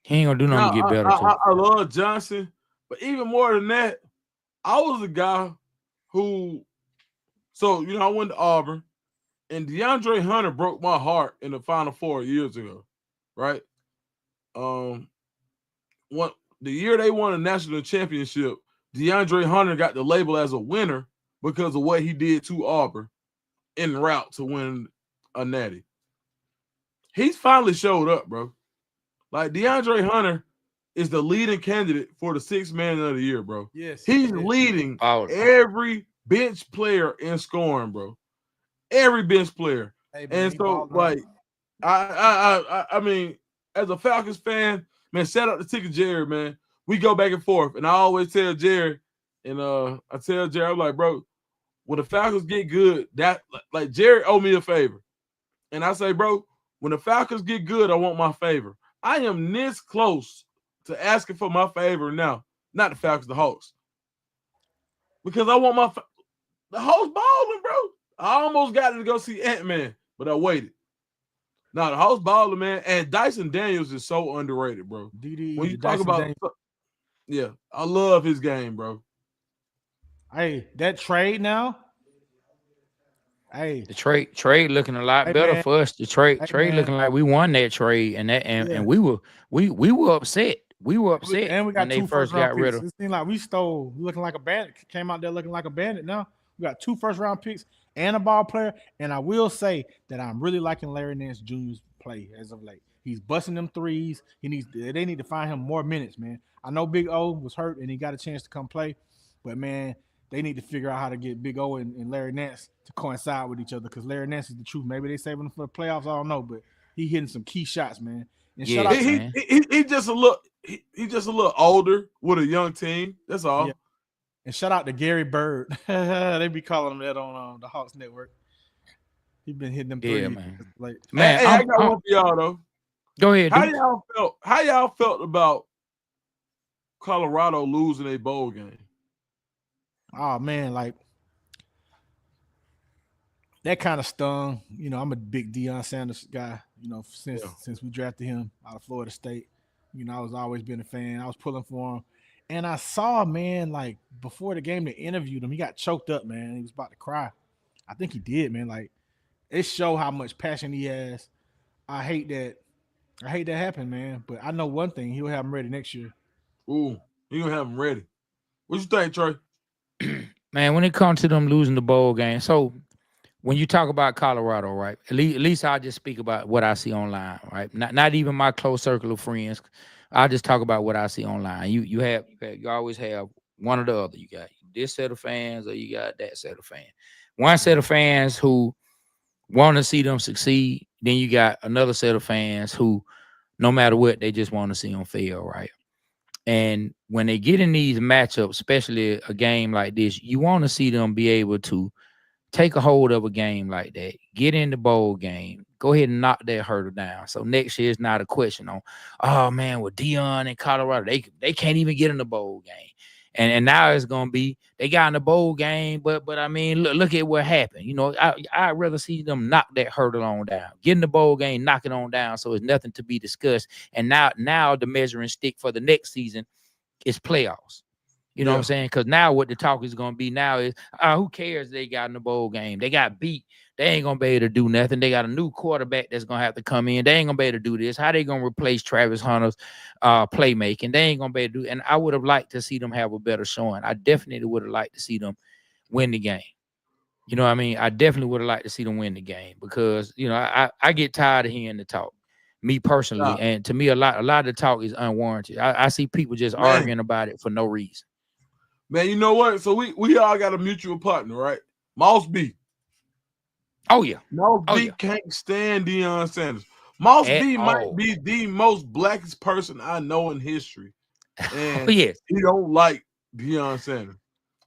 S1: He ain't gonna do nothing to get better.
S3: I love Johnson, but even more than that, I was a guy who, so I went to Auburn, and DeAndre Hunter broke my heart in the Final Four years ago, right? The year they won a national championship, DeAndre Hunter got the label as a winner because of what he did to Auburn en route to win a natty. He's finally showed up, bro. Like, DeAndre Hunter is the leading candidate for the sixth man of the year, bro.
S2: Yes,
S3: he's leading every bench player in scoring, bro. Every bench player.
S2: Hey, man,
S3: and so, like, I mean, as a Falcons fan, man, shout out to Ticket Jerry, man. We go back and forth, and I always tell Jerry, and I tell Jerry, I'm like, bro, when the Falcons get good, that, like, Jerry owe me a favor, and I say, bro, when the Falcons get good, I want my favor. I am this close to asking for my favor now, not the Falcons, the Hawks, because I want the Hawks balling, bro. I almost got to go see Ant-Man, but I waited. Now the Hawks balling, man, and Dyson Daniels is so underrated, bro. When you talk about, yeah, I love his game, bro.
S2: Hey, that trade now. Hey,
S1: the trade looking a lot better for us. The trade looking like we won that trade, and we were upset. We were upset,
S2: and we got
S1: when they first got rid of.
S2: It seemed like we stole, looking like a bandit. Came out there looking like a bandit. Now we got 2 first-round picks and a ball player. And I will say that I'm really liking Larry Nance Jr.'s play as of late. He's busting them threes. They need to find him more minutes, man. I know Big O was hurt and he got a chance to come play, but man, they need to figure out how to get Big O and Larry Nance to coincide with each other, because Larry Nance is the truth. Maybe they saving him for the playoffs. I don't know, but he hitting some key shots, man. And
S3: he just a little older with a young team. That's all.
S2: Yeah. And shout out to Gary Bird. They be calling him that on the Hawks Network. He been hitting them threes.
S1: Man.
S3: Like, man, I got one for y'all though.
S1: Go ahead.
S3: How y'all felt about Colorado losing a bowl game?
S2: Oh man, like that kind of stung. I'm a big Deion Sanders guy. Since we drafted him out of Florida State, I was always been a fan. I was pulling for him, and I saw, man, like before the game, they interviewed him. He got choked up, man. He was about to cry. I think he did, man. Like, it showed how much passion he has. I hate that happened, man. But I know one thing: he'll have him ready next year.
S3: Ooh, he'll have him ready. What you think, Trey?
S1: Man, when it comes to them losing the bowl game, so when you talk about Colorado, right? At least I'll just speak about what I see online, right? Not even my close circle of friends. I'll just talk about what I see online. You always have one or the other. You got this set of fans, or you got that set of fans. One set of fans who want to see them succeed. Then you got another set of fans who, no matter what, they just want to see them fail, right? And when they get in these matchups, especially a game like this, you want to see them be able to take a hold of a game like that, get in the bowl game, go ahead and knock that hurdle down. So next year is not a question on, oh man, with Deion in Colorado, they can't even get in the bowl game. And now it's gonna be they got in the bowl game, but I mean, look at what happened. I'd rather see them knock that hurdle on down, get in the bowl game, knock it on down, so it's nothing to be discussed. And now the measuring stick for the next season is playoffs. You know what I'm saying? Because now what the talk is going to be now is, who cares they got in the bowl game? They got beat. They ain't going to be able to do nothing. They got a new quarterback that's going to have to come in. They ain't going to be able to do this. How they going to replace Travis Hunter's playmaking? They ain't going to be able to do. And I would have liked to see them have a better showing. I definitely would have liked to see them win the game. You know what I mean? I definitely would have liked to see them win the game, because, I get tired of hearing the talk. Me personally, and to me, a lot of the talk is unwarranted. I see people just arguing about it for no reason.
S3: Man, you know what? So we all got a mutual partner, right? Moss B.
S1: Oh yeah.
S3: Moss B can't stand Deion Sanders. Moss B might be the most blackest person I know in history, and he don't like Deion Sanders.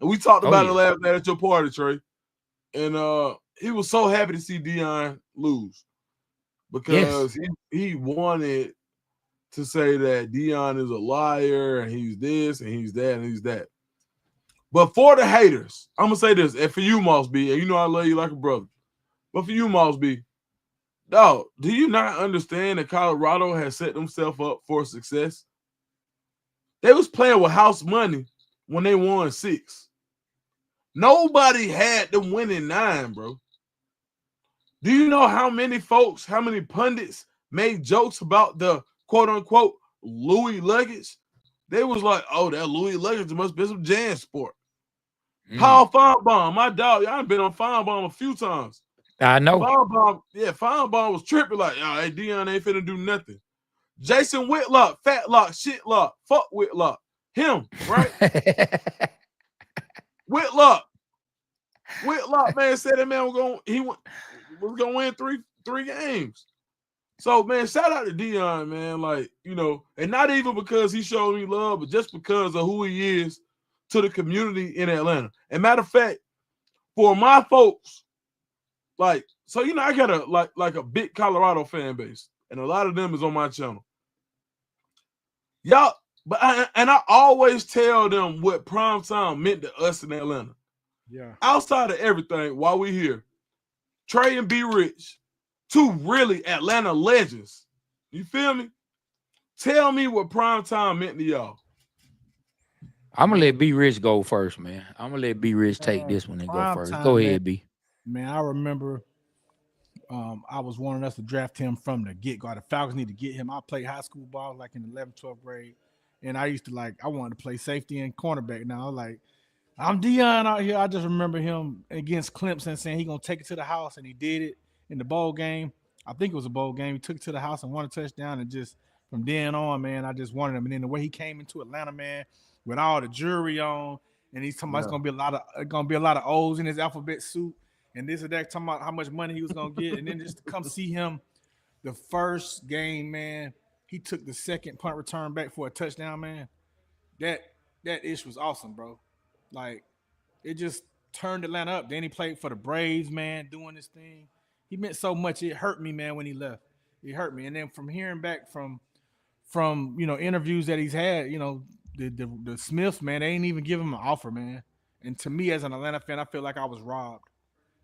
S3: And we talked about it last night at your party, Trey. And he was so happy to see Deion lose, because he wanted to say that Deion is a liar and he's this and he's that and he's that. But for the haters, I'm going to say this, and for you, Moss B, and I love you like a brother, but for you, Moss B, Dog, do you not understand that Colorado has set themselves up for success? They was playing with house money when they won 6. Nobody had them winning 9, bro. Do you know how many folks, how many pundits made jokes about the quote-unquote Louis luggage? They was like, oh, that Louis luggage must be some Jan sport. Paul Feinbaum, my dog, y'all been on Feinbaum a few times.
S1: I know.
S3: Feinbaum was tripping like, oh, hey, Deion ain't finna do nothing. Jason Whitlock, Fatlock, Shitlock, fuck Whitlock. Him, right? Whitlock, man, said that man was gonna win three games. So, man, shout out to Deion, man. Like, you know, and not even because he showed me love, but just because of who he is to the community in Atlanta. And matter of fact, for my folks, like, so you know, I got a big Colorado fan base, and a lot of them is on my channel. Y'all, I always tell them what prime time meant to us in Atlanta.
S2: Yeah.
S3: Outside of everything, while we here, Trey and B Rich, 2 really Atlanta legends. You feel me? Tell me what prime time meant to y'all.
S1: I'm gonna let B Rich go first, man. I'm gonna let B Rich take this one and go first. Go ahead, B.
S2: Man, I remember I was wanting us to draft him from the get-go. The Falcons need to get him. I played high school ball like in 11th, 12th grade. And I used to I wanted to play safety and cornerback. Now, I'm Deion out here. I just remember him against Clemson saying he going to take it to the house, and he did it in the bowl game. I think it was a bowl game. He took it to the house and won a touchdown, and just from then on, man, I just wanted him. And then the way he came into Atlanta, man, with all the jewelry on, and he's talking about it's going to be a lot of O's in his alphabet suit. And this and that, talking about how much money he was going to get. And then just to come see him the first game, man, he took the second punt return back for a touchdown, man. That ish was awesome, bro. Like, it just turned Atlanta up. Then he played for the Braves, man, doing this thing. He meant so much. It hurt me, man, when he left. It hurt me. And then from hearing back from you know, interviews that he's had, you know, the Smiths, man, they ain't even give him an offer, man. And to me, as an Atlanta fan, I feel like I was robbed.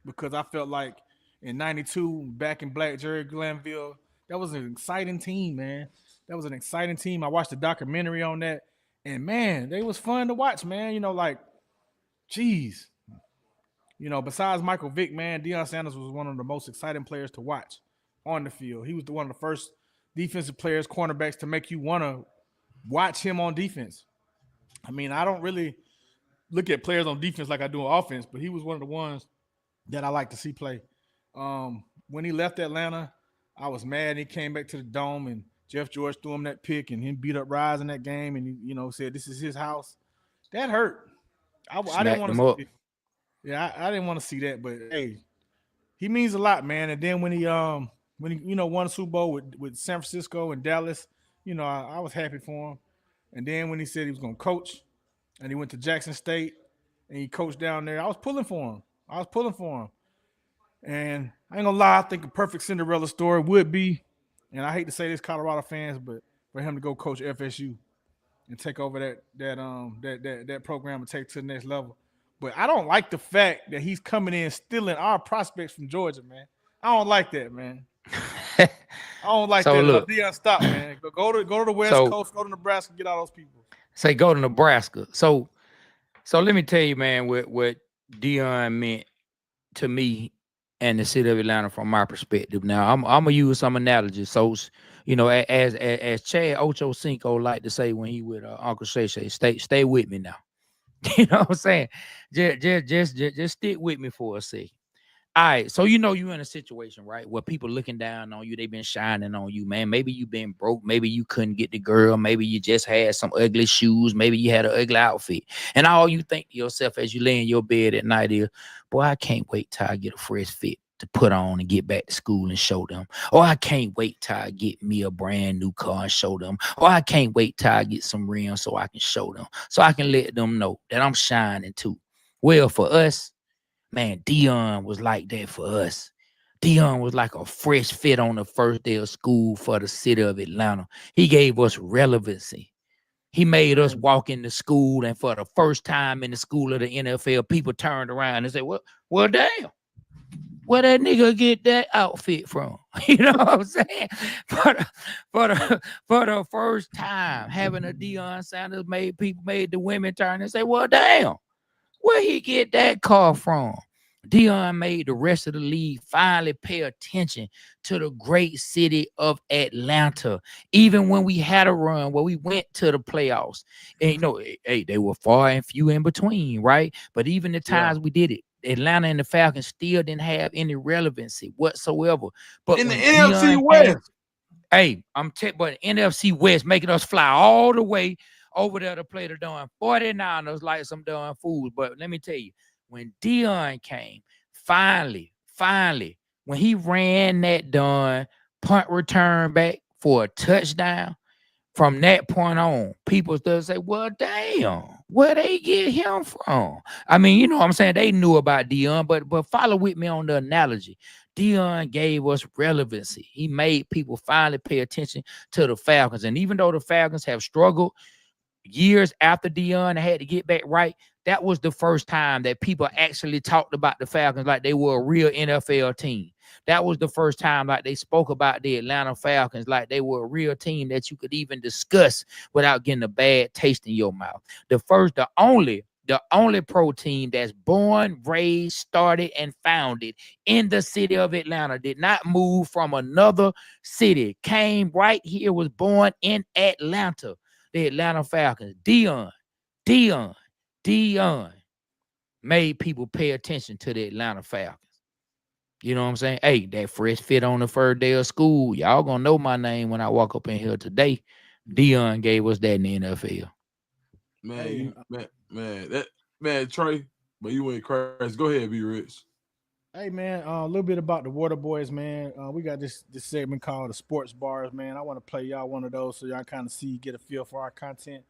S2: Because I felt like in 92, back in Black Jerry Glanville, that was an exciting team, man. That was an exciting team. I watched the documentary on that, and, man, they was fun to watch, man. You know, like, geez. You know, besides Michael Vick, man, Deion Sanders was one of the most exciting players to watch on the field. He was one of the first defensive players, cornerbacks, to make you want to watch him on defense. I mean, I don't really look at players on defense like I do on offense, but he was one of the ones that I like to see play. When he left Atlanta, I was mad. He came back to the Dome, and Jeff George threw him that pick, and him beat up Rise in that game, and he, you know, said this is his house. That hurt. I didn't want to see it. Yeah, I didn't want to see that, but hey, he means a lot, man. And then when he you know, won a Super Bowl with San Francisco and Dallas, you know, I was happy for him. And then when he said he was gonna coach, and he went to Jackson State and he coached down there, I was pulling for him. And I ain't gonna lie, I think a perfect Cinderella story would be, and I hate to say this, Colorado fans, but for him to go coach FSU and take over that program and take it to the next level. But I don't like the fact that he's coming in stealing our prospects from Georgia, man. I don't like that, man. I don't like that.
S1: Look,
S2: Deion, stop, man. Go to the West Coast, go to Nebraska, get all those people.
S1: Say go to Nebraska. So let me tell you, man, what Deion meant to me and the city of Atlanta from my perspective. Now, I'm gonna use some analogies. So, you know, as Chad Ochocinco like to say when he with Uncle Shay, stay with me now. You know what I'm saying? Just stick with me for a second. All right, so you know you're in a situation, right, where people looking down on you, they've been shining on you, man. Maybe you been broke, maybe you couldn't get the girl, maybe you just had some ugly shoes, maybe you had an ugly outfit, and all you think to yourself as you lay in your bed at night is, boy, I can't wait till I get a fresh fit to put on and get back to school and show them. Or I can't wait till I get me a brand new car and show them. Or I can't wait till I get some rims so I can show them, so I can let them know that I'm shining too. Well, for us, man, Deion was like that for us. Deion was like a fresh fit on the first day of school for the city of Atlanta. He gave us relevancy. He made us walk into school, and for the first time in the school of the NFL, people turned around and said, well, damn. Where that nigga get that outfit from? You know what I'm saying? For the first time, having a Deion Sanders made the women turn and say, well, damn, where he get that car from? Deion made the rest of the league finally pay attention to the great city of Atlanta. Even when we had a run where we went to the playoffs, and hey, they were far and few in between, right? But even the times we did it, Atlanta and the Falcons still didn't have any relevancy whatsoever. But
S3: in the NFC West,
S1: but NFC West making us fly all the way over there to play the darn 49ers like some darn fools. But let me tell you, when Deion came, finally, when he ran that darn punt return back for a touchdown, from that point on, people still say, well, damn, where they get him from? I mean, you know what I'm saying? They knew about Deion, but follow with me on the analogy. Deion gave us relevancy. He made people finally pay attention to the Falcons. And even though the Falcons have struggled years after Deion had to get back right, that was the first time that people actually talked about the Falcons like they were a real NFL team. That was the first time like they spoke about the Atlanta Falcons like they were a real team that you could even discuss without getting a bad taste in your mouth. The only pro team that's born, raised, started, and founded in the city of Atlanta, did not move from another city, came right here, was born in Atlanta. The Atlanta Falcons. Deion made people pay attention to the Atlanta Falcons. You know what I'm saying? Hey, that fresh fit on the first day of school. Y'all gonna know my name when I walk up in here today. Deion gave us that in the NFL.
S3: Man, Trey, but you went crazy. Go ahead, be rich.
S2: Hey man, a little bit about the Water Boys, man. We got this segment called the Sports Bars, man. I want to play y'all one of those so y'all kind of get a feel for our content.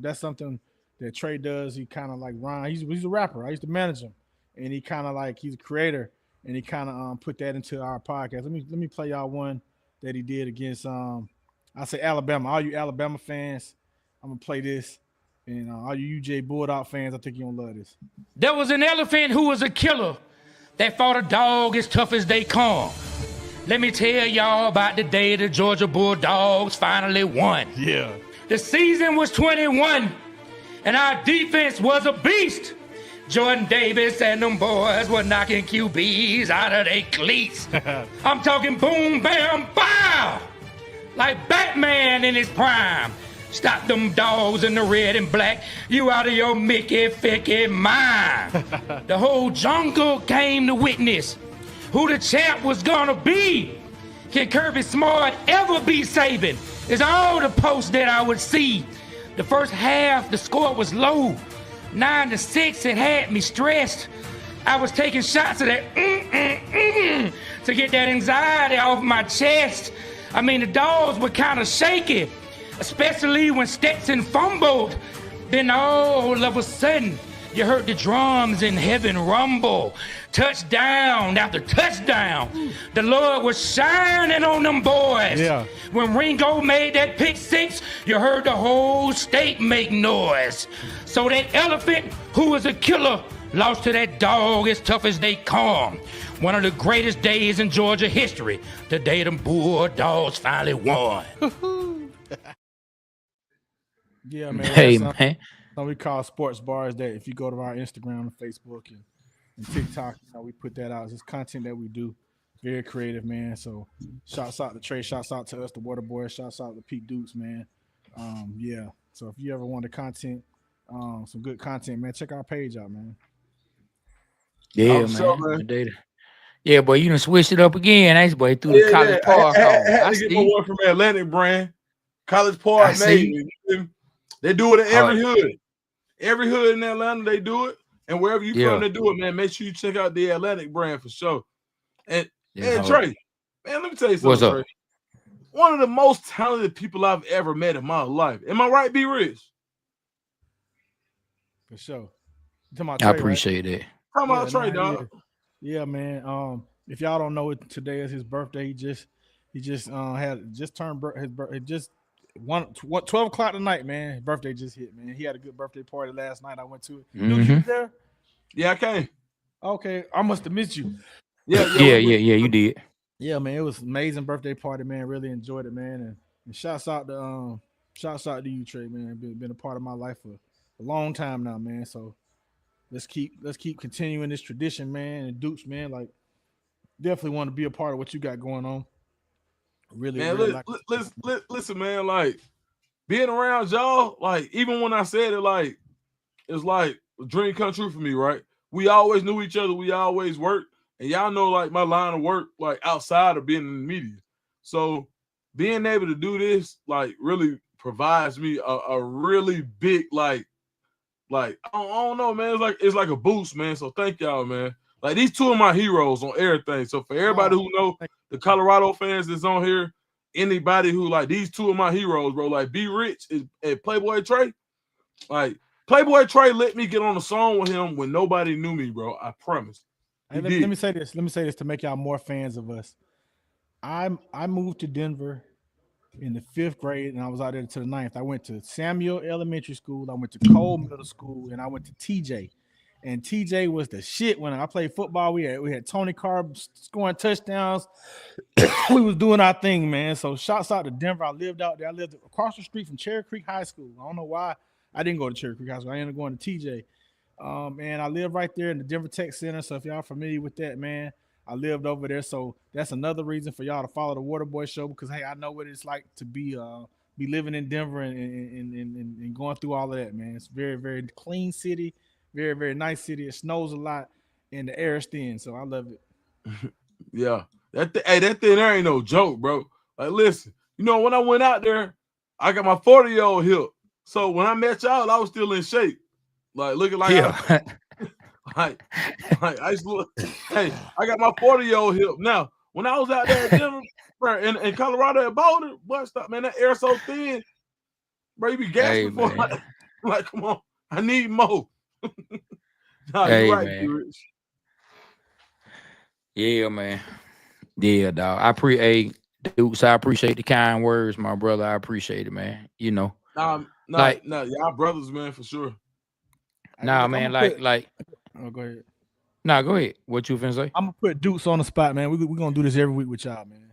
S2: That's something that Trey does. He kind of like Ron. He's a rapper. I used to manage him, and he kind of like he's a creator, and he kind of put that into our podcast. Let me play y'all one that he did against I say Alabama. All you Alabama fans, I'm gonna play this, and all you UJ Bulldog fans, I think you're gonna love this.
S5: There was an elephant who was a killer that fought a dog as tough as they come. Let me tell y'all about the day the Georgia Bulldogs finally won.
S2: Yeah.
S5: The season was 21, and our defense was a beast. Jordan Davis and them boys were knocking QBs out of their cleats. I'm talking boom, bam, bow! Like Batman in his prime. Stop them dogs in the red and black. You out of your Mickey Ficky mind. The whole jungle came to witness who the champ was gonna be. Can Kirby Smart ever be Saban? Is all the posts that I would see. The first half, the score was low. 9-6, it had me stressed. I was taking shots of that to get that anxiety off my chest. I mean, the dogs were kind of shaky, especially when Stetson fumbled. Then all of a sudden, you heard the drums in heaven rumble. Touchdown after touchdown. The Lord was shining on them boys.
S2: Yeah.
S5: When Ringo made that pick six, you heard the whole state make noise. So that elephant, who was a killer, lost to that dog as tough as they come. One of the greatest days in Georgia history, the day them Bulldogs finally won.
S2: Yeah, man.
S1: Hey, man.
S2: So we call sports bars that if you go to our Instagram and Facebook and TikTok, we put that out. It's content that we do. Very creative, man. So shouts out to Trey, shouts out to us, the Water Boys, shouts out to Pete Dukes, man. Yeah. So if you ever want the content, some good content, man, check our page out, man.
S1: Yeah, man. Yeah, boy, you done switched it up again, ain't you, boy? Through the College Park.
S3: I had to get my one from Atlantic brand. College Park, man. They do it in every hood. Every hood in Atlanta, they do it. And wherever you from, they do it, man. Make sure you check out the Atlantic brand for sure. And Trey, man, let me tell you something.
S1: What's up?
S3: Trey. One of the most talented people I've ever met in my life. Am I right, B Rich?
S2: For sure. Trey,
S1: I appreciate it.
S3: Talking about Trey, dog.
S2: Yeah, man. If y'all don't know it, today is his birthday. He just turned his birthday. Just 12 o'clock tonight, man. His birthday just hit, man. He had a good birthday party last night. I went to it.
S1: Mm-hmm.
S2: You there?
S3: Yeah, I came.
S2: Okay, I must have missed you.
S1: Yeah, you did.
S2: Yeah, man, it was amazing birthday party, man. Really enjoyed it, man. And shouts out to you, Trey, man. Been a part of my life for a long time now, man. So let's keep continuing this tradition, man. And Dukes, man, like definitely want to be a part of what you got going on. Really,
S3: Man,
S2: really like
S3: listen, man, like being around y'all, like even when I said it, like it's like a dream come true for me, right? We always knew each other, we always worked, and y'all know like my line of work, like outside of being in the media. So being able to do this, like really provides me a really big, like I don't know, man. It's like a boost, man. So thank y'all, man. Like these two of my heroes on everything. So for everybody who know the Colorado fans that's on here, anybody who like these two of my heroes, bro, like Be Rich and Playboy Trey, like Playboy Trey let me get on a song with him when nobody knew me, bro. I promise.
S2: Hey, let me say this. Let me say this to make y'all more fans of us. I moved to Denver in the 5th grade, and I was out there to the 9th. I went to Samuel Elementary School, I went to Cole Middle School, and I went to TJ. And TJ was the shit when I played football. We had Tony Carr scoring touchdowns. We was doing our thing, man. So shouts out to Denver. I lived out there. I lived across the street from Cherry Creek High School. I don't know why I didn't go to Cherry Creek High School. I ended up going to TJ. And I live right there in the Denver Tech Center. So if y'all familiar with that, man, I lived over there. So that's another reason for y'all to follow the Waterboy Show, because hey, I know what it's like to be living in Denver and going through all of that, man. It's very, very clean city, very, very nice city. It snows a lot and the air is thin, so I love it.
S3: Yeah. That thing there ain't no joke, bro. Like, listen, you know, when I went out there, I got my 40-year-old hip. So when I met y'all, I was still in shape. Like looking like like I used to look, hey, I got my 40-year-old hip. Now, when I was out there in Denver, bro, in Colorado at Boulder, boy, stop, man, that air so thin, bro, you be gasping for like, come on, I need more. Nah, you're right, man.
S1: Yeah, man. Yeah, dog. I appreciate the kind words, my brother. I appreciate it, man. You know.
S3: Y'all brothers, man, for sure.
S1: Nah, man,
S2: oh, go ahead.
S1: Nah, go ahead. What you finna say?
S2: I'm gonna put Dukes on the spot, man. We're gonna do this every week with y'all, man.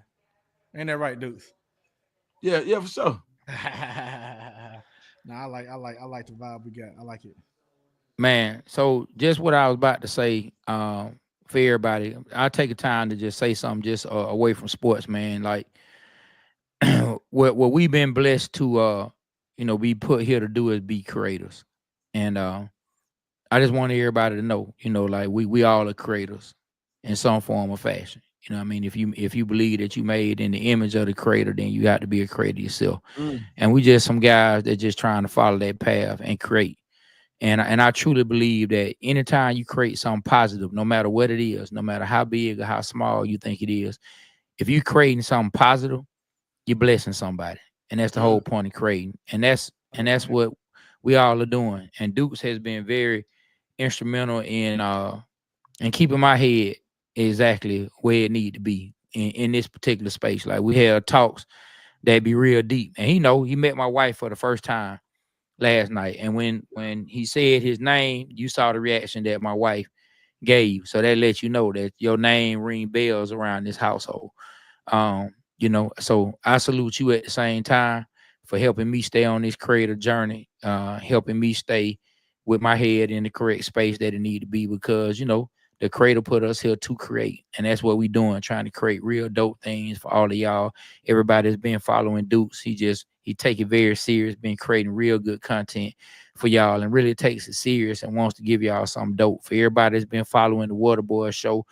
S2: Ain't that right, Dukes?
S3: Yeah, for sure.
S2: Nah, I like the vibe we got. I like it.
S1: Man, so just what I was about to say, for everybody, I'll take a time to just say something just away from sports, man. Like what we've been blessed to be put here to do is be creators. And I just want everybody to know, like we all are creators in some form or fashion. You know what I mean? If you believe that you made in the image of the creator, then you have to be a creator yourself. And we just some guys that just trying to follow that path and create. And I truly believe that anytime you create something positive, no matter what it is, no matter how big or how small you think it is, if you're creating something positive, you're blessing somebody. And that's the whole point of creating. And that's what we all are doing. And Dukes has been very instrumental in keeping my head exactly where it need to be in this particular space. Like we had talks that be real deep. And he met my wife for the first time last night. And when he said his name, you saw the reaction that my wife gave. So that lets you know that your name ring bells around this household. So I salute you at the same time for helping me stay on this creative journey, helping me stay with my head in the correct space that it need to be, because the creator put us here to create, and that's what we doing, trying to create real dope things for all of y'all. Everybody that's been following Dukes, he take it very serious, been creating real good content for y'all, and really takes it serious and wants to give y'all something dope. For everybody that's been following the Waterboy Show,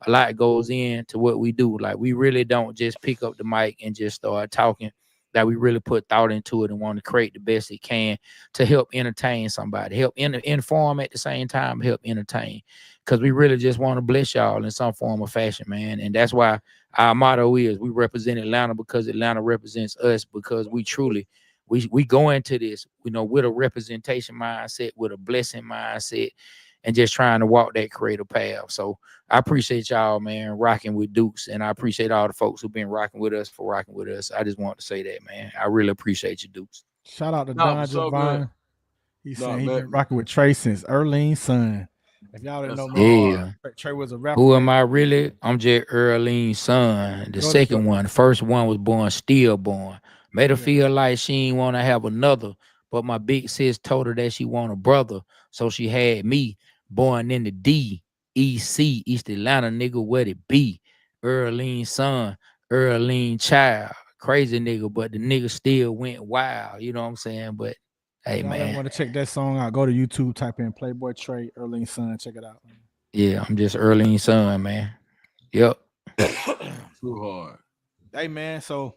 S1: a lot goes into what we do. Like we really don't just pick up the mic and just start talking. That we really put thought into it and want to create the best it can to help entertain somebody, help inform at the same time, help entertain. Because we really just want to bless y'all in some form or fashion, man. And that's why our motto is we represent Atlanta, because Atlanta represents us, because we truly, we go into this, with a representation mindset, with a blessing mindset, and just trying to walk that creative path. So I appreciate y'all, man, rocking with Dukes, and I appreciate all the folks who've been rocking with us for rocking with us. I just want to say that, man. I really appreciate you, Dukes.
S2: Shout out to Don Javon. He's saying he's been rocking with Trey since Erlene's son. If y'all didn't know,
S3: That's
S2: man,
S1: Yeah.
S2: Trey was a rapper.
S1: Who
S2: Man.
S1: am I really? I'm just Earlene's son. The second one, the first one was born stillborn. Made her feel like she ain't want to have another, but my big sis told her that she want a brother, so she had me born in the D.E.C. East Atlanta, nigga, what it be? Earlene's son, Earlene child, crazy nigga, but the nigga still went wild. You know what I'm saying? But hey,
S2: Y'all
S1: man,
S2: want to check that song out? Go to YouTube, type in Playboy Trey, Earlene's son. Check it out.
S1: yeah, I'm just Earlene's son, man. Yep.
S3: too hard.
S2: Hey, man. So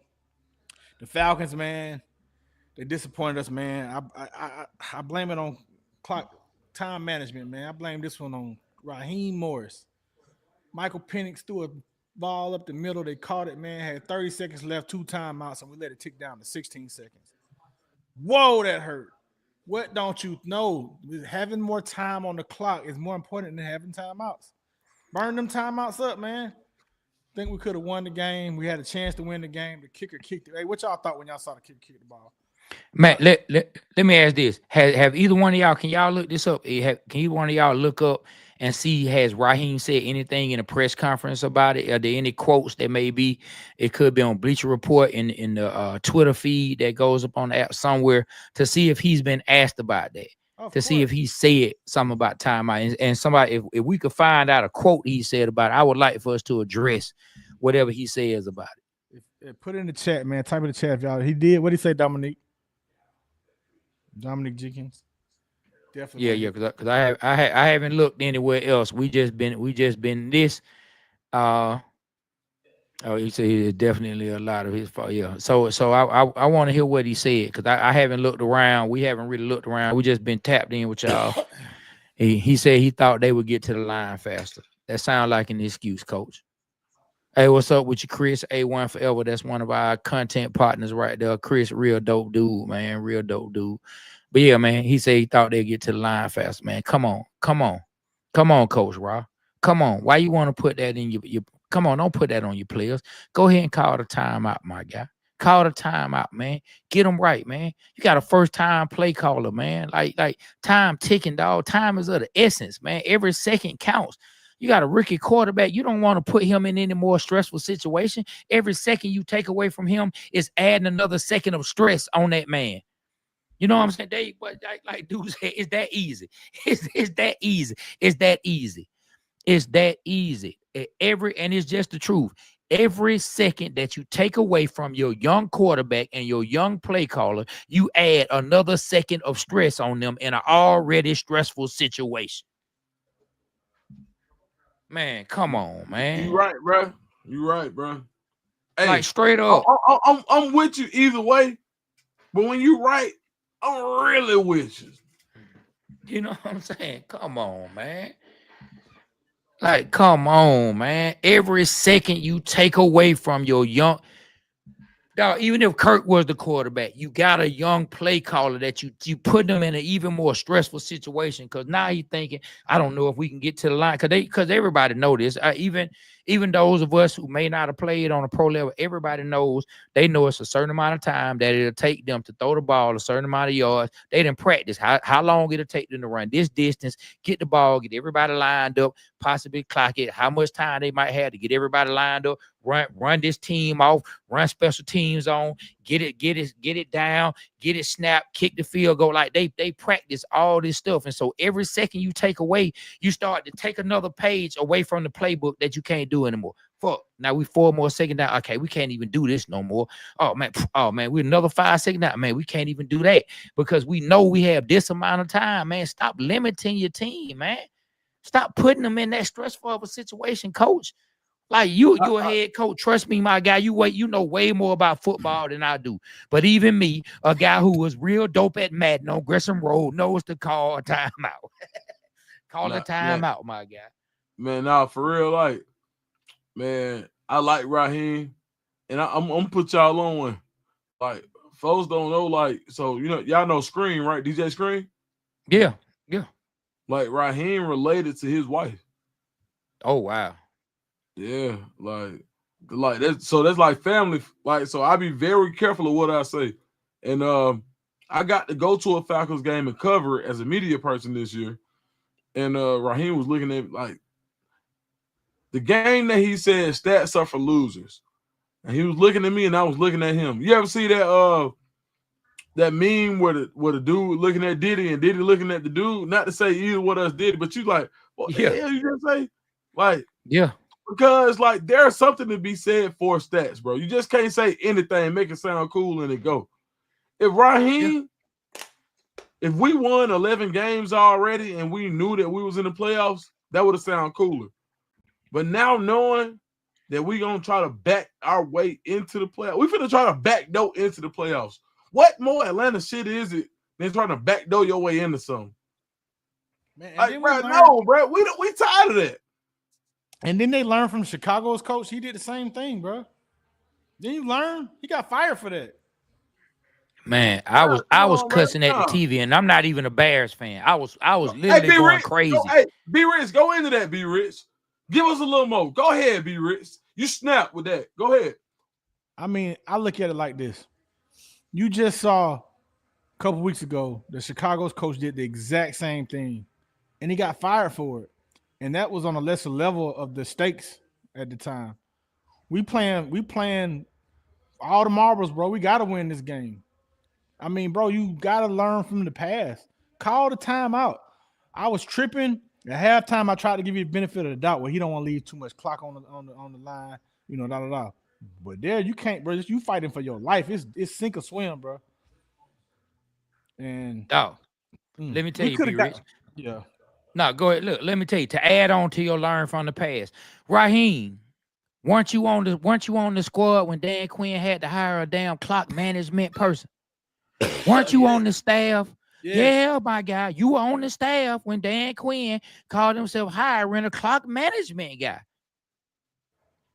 S2: the Falcons, man, they disappointed us, man. I blame it on clock time management, man. I blame this one on Raheem Morris. Michael Penix threw a ball up the middle. They caught it, man. Had 30 seconds left, 2 timeouts, and we let it tick down to 16 seconds. Whoa, that hurt. What don't you know? Having more time on the clock is more important than having timeouts. Burn them timeouts up, man. Think we could have won the game. We had a chance to win the game. The kicker kicked it. Hey, what y'all thought when y'all saw the kicker kick the ball?
S1: Man, let me ask this: Have either one of y'all? Can y'all look this up? Can either one of y'all look up and see has Raheem said anything in a press conference about it? Are there any quotes that maybe it could be on Bleacher Report in the Twitter feed that goes up on the app somewhere to see if he's been asked about that? See if he said something about timeout and somebody if we could find out a quote he said about it, I would like for us to address whatever he says about it.
S2: Put it in the chat, man. Type in the chat if y'all. He did. What did he say, Dominique Jenkins? Definitely.
S1: Yeah, because I haven't looked anywhere else. We just been this. Oh, he said it's definitely a lot of his fault. Yeah. So I want to hear what he said because I haven't looked around. We haven't really looked around. We just been tapped in with y'all. He said he thought they would get to the line faster. That sounds like an excuse, coach. Hey, what's up with you, Chris? A1 Forever. That's one of our content partners right there. Chris, real dope dude, man. Real dope dude. But yeah, man, he said he thought they'd get to the line faster, man. Come on, Coach Raw. Come on. Why you want to put that in your come on, don't put that on your players. Go ahead and call the timeout, my guy. Call the timeout, man. Get them right, man. You got a first-time play caller, man. Like time ticking, dog. Time is of the essence, man. Every second counts. You got a rookie quarterback. You don't want to put him in any more stressful situation. Every second you take away from him is adding another second of stress on that man. You know what I'm saying? Like dude said, it's that easy. It's that easy. It's that easy. It's that easy. And it's just the truth. Every second that you take away from your young quarterback and your young play caller, you add another second of stress on them in an already stressful situation. Man, come on, man.
S3: You right, bro. You right, bro.
S1: Hey, like straight up.
S3: I'm with you either way, but when you right, I'm really with you.
S1: You know what I'm saying? Come on, man. Like, come on, man. Every second you take away from your young dog, even if Kirk was the quarterback, you got a young play caller that you put them in an even more stressful situation because now he's thinking, I don't know if we can get to the line because everybody know this. Even those of us who may not have played on a pro level, everybody knows they know it's a certain amount of time that it'll take them to throw the ball a certain amount of yards. They didn't practice how long it'll take them to run this distance, get the ball, get everybody lined up, possibly clock it, how much time they might have to get everybody lined up, run this team off, run special teams on, get it down, get it snapped, kick the field goal. Like they practice all this stuff. And so every second you take away, you start to take another page away from the playbook that you can't do anymore. Fuck. Now we 4 more seconds down. Okay, we can't even do this no more. Oh man, we're another 5 seconds down. Man, we can't even do that because we know we have this amount of time, man. Stop limiting your team, man. Stop putting them in that stressful of a situation, coach. Like you're a head coach. Trust me, my guy. You know way more about football than I do. But even me, a guy who was real dope at Madden on Gresham Road, knows to call a timeout. Call a timeout, my guy.
S3: Man, now for real, like, man, I like Raheem, and I'm gonna put y'all on one. Like, folks don't know, like, so y'all know Scream, right? DJ Scream.
S1: Yeah.
S3: Like Raheem related to his wife.
S1: Oh wow.
S3: Yeah, like that's so that's like family. Like, so I be very careful of what I say. And I got to go to a Falcons game and cover it as a media person this year. and Raheem was looking at like the game that he said stats are for losers. And he was looking at me and I was looking at him. You ever see that that meme where the dude looking at Diddy and Diddy looking at the dude? Not to say either what us did, but you like, what the hell you just say? Like,
S1: yeah.
S3: Because like there's something to be said for stats, bro. You just can't say anything, make it sound cool, and it go. If Raheem, if we won 11 games already and we knew that we was in the playoffs, that would have sounded cooler. But now knowing that we gonna try to back our way into the playoffs, we finna try to backdoor into the playoffs. What more Atlanta shit is it than trying to backdoor your way into something?
S2: Man,
S3: like, bro, no, bro, we tired of that.
S2: And then they learned from Chicago's coach. He did the same thing, bro. Then you learn. He got fired for that.
S1: Man, I was cussing at the TV, and I'm not even a Bears fan. I was literally going crazy.
S3: B Rich, go into that, B Rich. Give us a little more. Go ahead, B Rich. You snap with that. Go ahead.
S2: I mean, I look at it like this. You just saw a couple weeks ago that Chicago's coach did the exact same thing, and he got fired for it. And that was on a lesser level of the stakes at the time. We playing all the marbles, bro. We got to win this game. I mean, bro, you got to learn from the past. Call the timeout. I was tripping. At halftime, I tried to give you the benefit of the doubt where he don't want to leave too much clock on the line, you know, da. But there, you can't, bro. You fighting for your life. It's sink or swim, bro. And
S1: let me tell you, B-Rich.
S2: Yeah.
S1: No, go ahead. Look, let me tell you, to add on to your learn from the past. Raheem, weren't you on the squad when Dan Quinn had to hire a damn clock management person? Weren't you on the staff? Yes. Yeah, my guy. You were on the staff when Dan Quinn called himself hiring a clock management guy.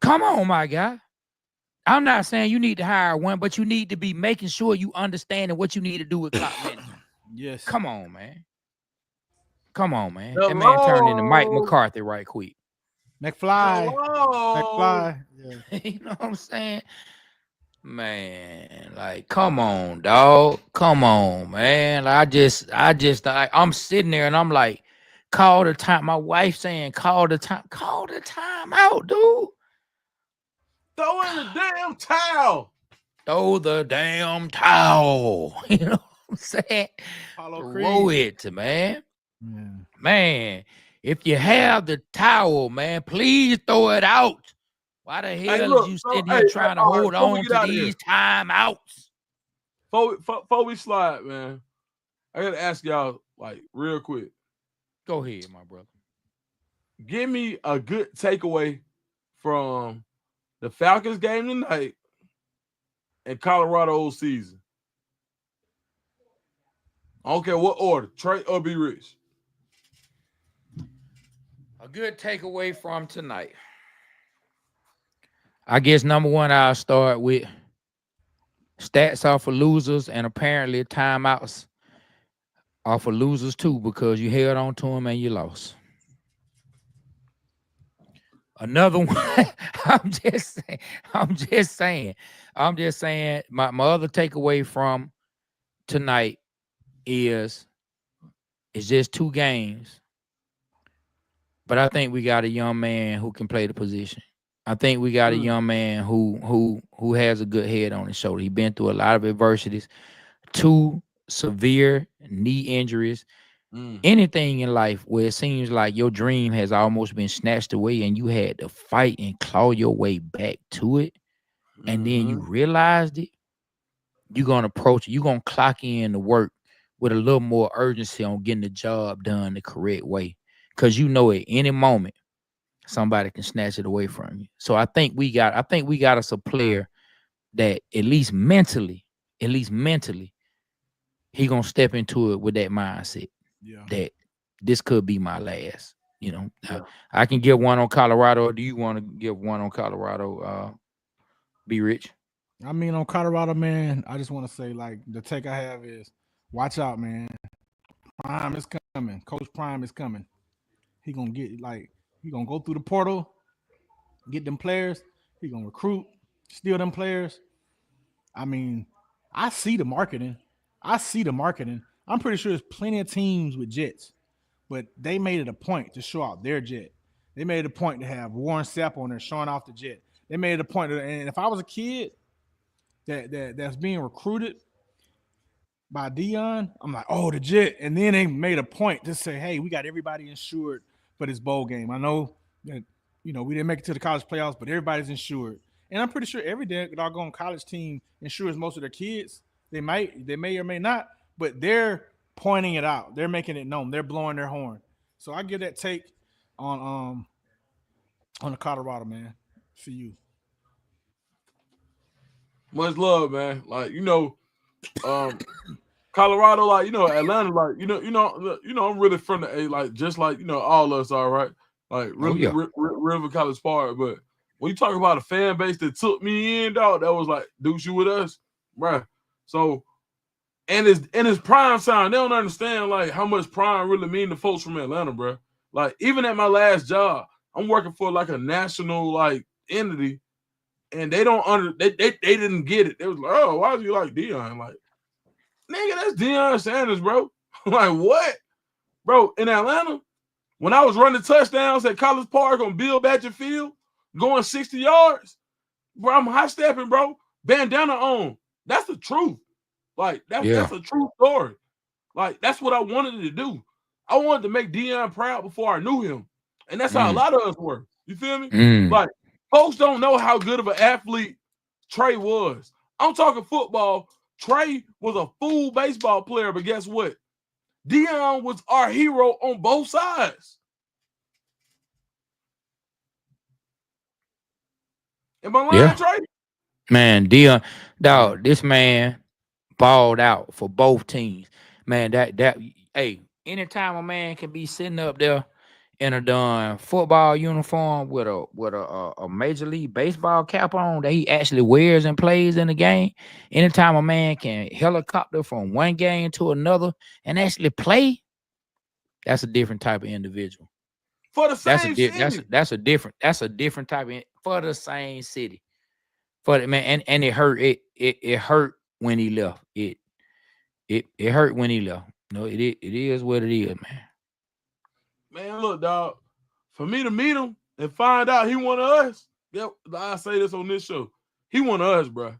S1: Come on, my guy. I'm not saying you need to hire one, but you need to be making sure you understand what you need to do with clock management.
S2: Yes.
S1: Come on, man. That man turned into Mike McCarthy right quick.
S2: McFly.
S1: Yeah. You know what I'm saying? Man, like, come on, dog. Come on, man. Like, I'm sitting there and I'm like, call the time. My wife saying, call the time out, dude.
S3: Throw in the damn towel.
S1: Throw the damn towel. You know what I'm saying? Throw it, man.
S2: Yeah.
S1: Man, if you have the towel, man, please throw it out. Why the hell is you sitting here trying to hold on to these timeouts?
S3: Before we slide, man, I gotta ask y'all like real quick.
S1: Go ahead, my brother.
S3: Give me a good takeaway from the Falcons game tonight and Colorado's season. I don't care what order, Trey or B Rich.
S1: A good takeaway from tonight. I guess number one, I'll start with stats are for losers, and apparently timeouts are for losers too, because you held on to them and you lost. Another one, I'm just saying. My other takeaway from tonight is it's just 2 games. But I think we got a young man who can play the position. I think we got a young man who has a good head on his shoulder. He's been through a lot of adversities, 2 severe knee injuries, anything in life where it seems like your dream has almost been snatched away and you had to fight and claw your way back to it. And then you realized it. You're going to approach it. You're going to clock in to work with a little more urgency on getting the job done the correct way. Because you know at any moment, somebody can snatch it away from you. So I think we got us a player that at least mentally, he gonna step into it with that mindset. Yeah. That this could be my last. You know, I can give one on Colorado. Or do you want to give one on Colorado? Be Rich.
S2: I mean, on Colorado, man, I just want to say, like, the take I have is watch out, man. Prime is coming. Coach Prime is coming. He gonna go through the portal, get them players. He gonna recruit, steal them players. I mean, I see the marketing. I'm pretty sure there's plenty of teams with jets but they made it a point to show out their jet. They made it a point to have Warren Sapp on there showing off the jet. They made it a point, and if I was a kid that's being recruited by Deion, I'm like, oh, the jet. And then they made a point to say, hey, we got everybody insured for this bowl game. I know that, we didn't make it to the college playoffs, but everybody's insured. And I'm pretty sure every doggone college team insures most of their kids. They may or may not, but they're pointing it out. They're making it known. They're blowing their horn. So I give that take on the Colorado, man, for you.
S3: Much love, man. Like, Colorado, like, Atlanta, like, I'm really from the A, like, just like, all of us are, right? Like, really, River College Park. But when you talk about a fan base that took me in, dog, that was like, Deuce, you with us, bruh. So, and it's prime time. They don't understand, like, how much prime really mean to folks from Atlanta, bruh. Like, even at my last job, I'm working for, like, a national, like, entity, and they didn't get it. They was like, oh, why do you like Deion? Like, nigga, that's Deion Sanders, bro. Like, what? Bro, in Atlanta, when I was running touchdowns at College Park on Bill Badger Field, going 60 yards, bro, I'm high stepping, bro. Bandana on. That's the truth. Like, that's a true story. Like, that's what I wanted to do. I wanted to make Deion proud before I knew him. And that's how a lot of us were. You feel me? Like, folks don't know how good of an athlete Trey was. I'm talking football. Trey was a full baseball player, but guess what? Deion was our hero on both sides. Am I lying, Trey?
S1: Man, Deion, dog, this man balled out for both teams. Man, hey, anytime a man can be sitting up there in a darn football uniform with a Major League Baseball cap on that he actually wears and plays in the game, anytime a man can helicopter from one game to another and actually play, that's a different type of individual.
S3: For the same city.
S1: That's a different type of, for the same city. For the man, and it hurt. It hurt when he left. It hurt when he left. No, it is what it is, man.
S3: Man, look, dog. For me to meet him and find out he one of us, I say this on this show. He one of us, bro.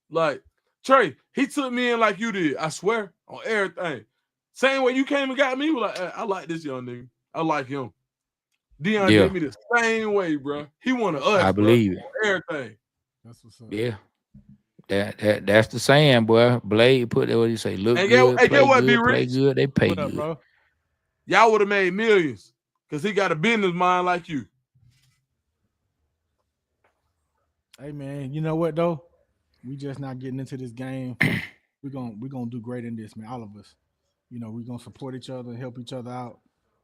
S3: Like, Trey, he took me in like you did. I swear on everything. Same way you came and got me. Like, I like this young nigga. I like him. Deion gave me the same way, bro. He one of us.
S1: I believe it.
S3: Everything.
S2: That's what's up.
S1: Yeah. That's the saying, boy. Blade put that what you say. Look
S3: and
S1: good,
S3: play
S1: what,
S3: good,
S1: play good. They pay
S2: What up,
S1: good.
S2: bro?
S3: Y'all would have made millions because he got a business mind like you.
S2: Hey man, you know what though? We just not getting into this game. We're gonna do great in this, man. All of us. We're gonna support each other and help each other out.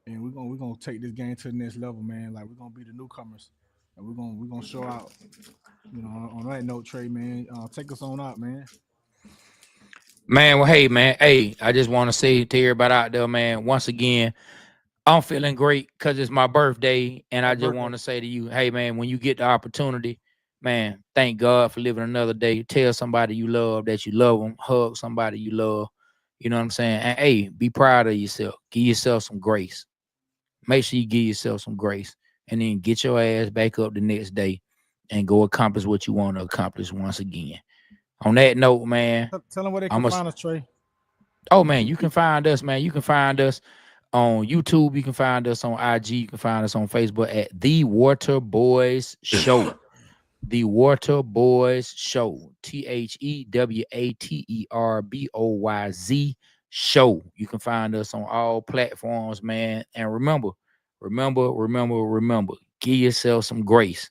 S2: And we're gonna take this game to the next level, man. Like we're gonna be the newcomers. And we're gonna show out. On that note, Trey, man, take us on out, man.
S1: Man, well, hey, man. Hey, I just want to say to everybody out there, man, once again, I'm feeling great because it's my birthday. And I just want to say to you, hey, man, when you get the opportunity, man, thank God for living another day. Tell somebody you love that you love them. Hug somebody you love. You know what I'm saying? And, hey, be proud of yourself. Give yourself some grace. Make sure you give yourself some grace. And then get your ass back up the next day and go accomplish what you want to accomplish once again. On that note, man.
S2: Tell them where they can find us, Trey.
S1: Oh, man, you can find us, man. You can find us on YouTube. You can find us on IG. You can find us on Facebook at The Water Boyz Show. The Water Boyz Show. TheWaterBoyz Show. You can find us on all platforms, man. And remember, give yourself some grace.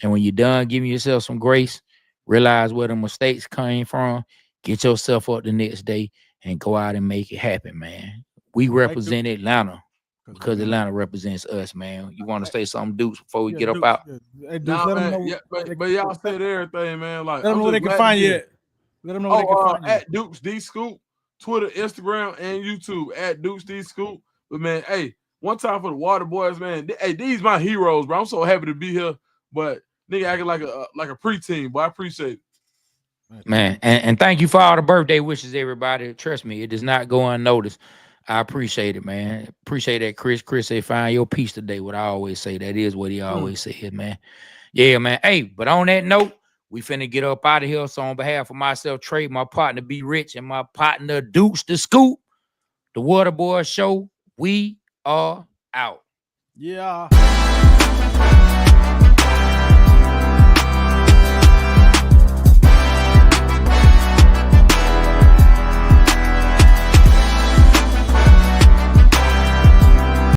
S1: And when you're done giving yourself some grace, realize where the mistakes came from. Get yourself up the next day and go out and make it happen, man. We represent Atlanta because Atlanta represents us, man. You want to say something, Deuce, before we get up out?
S2: Hey, Deuce, let them know.
S3: But y'all said everything, man. Like,
S2: let them know where they can find you. Let them know where they can find you.
S3: At Dukes D Scoop, Twitter, Instagram, and YouTube at Dukes D Scoop. But man, hey, one time for the Water Boys, man. Hey, these my heroes, bro. I'm so happy to be here. But nigga acting like a preteen, but I appreciate it.
S1: Man, and thank you for all the birthday wishes, everybody. Trust me, it does not go unnoticed. I appreciate it, man. Appreciate that, Chris. Chris say, find your peace today. What I always say. That is what he always said, man. Yeah, man. Hey, but on that note, we finna get up out of here. So on behalf of myself, Trey, my partner, Be Rich, and my partner, Dukes the Scoop, the Waterboy Show, we are out.
S2: Yeah.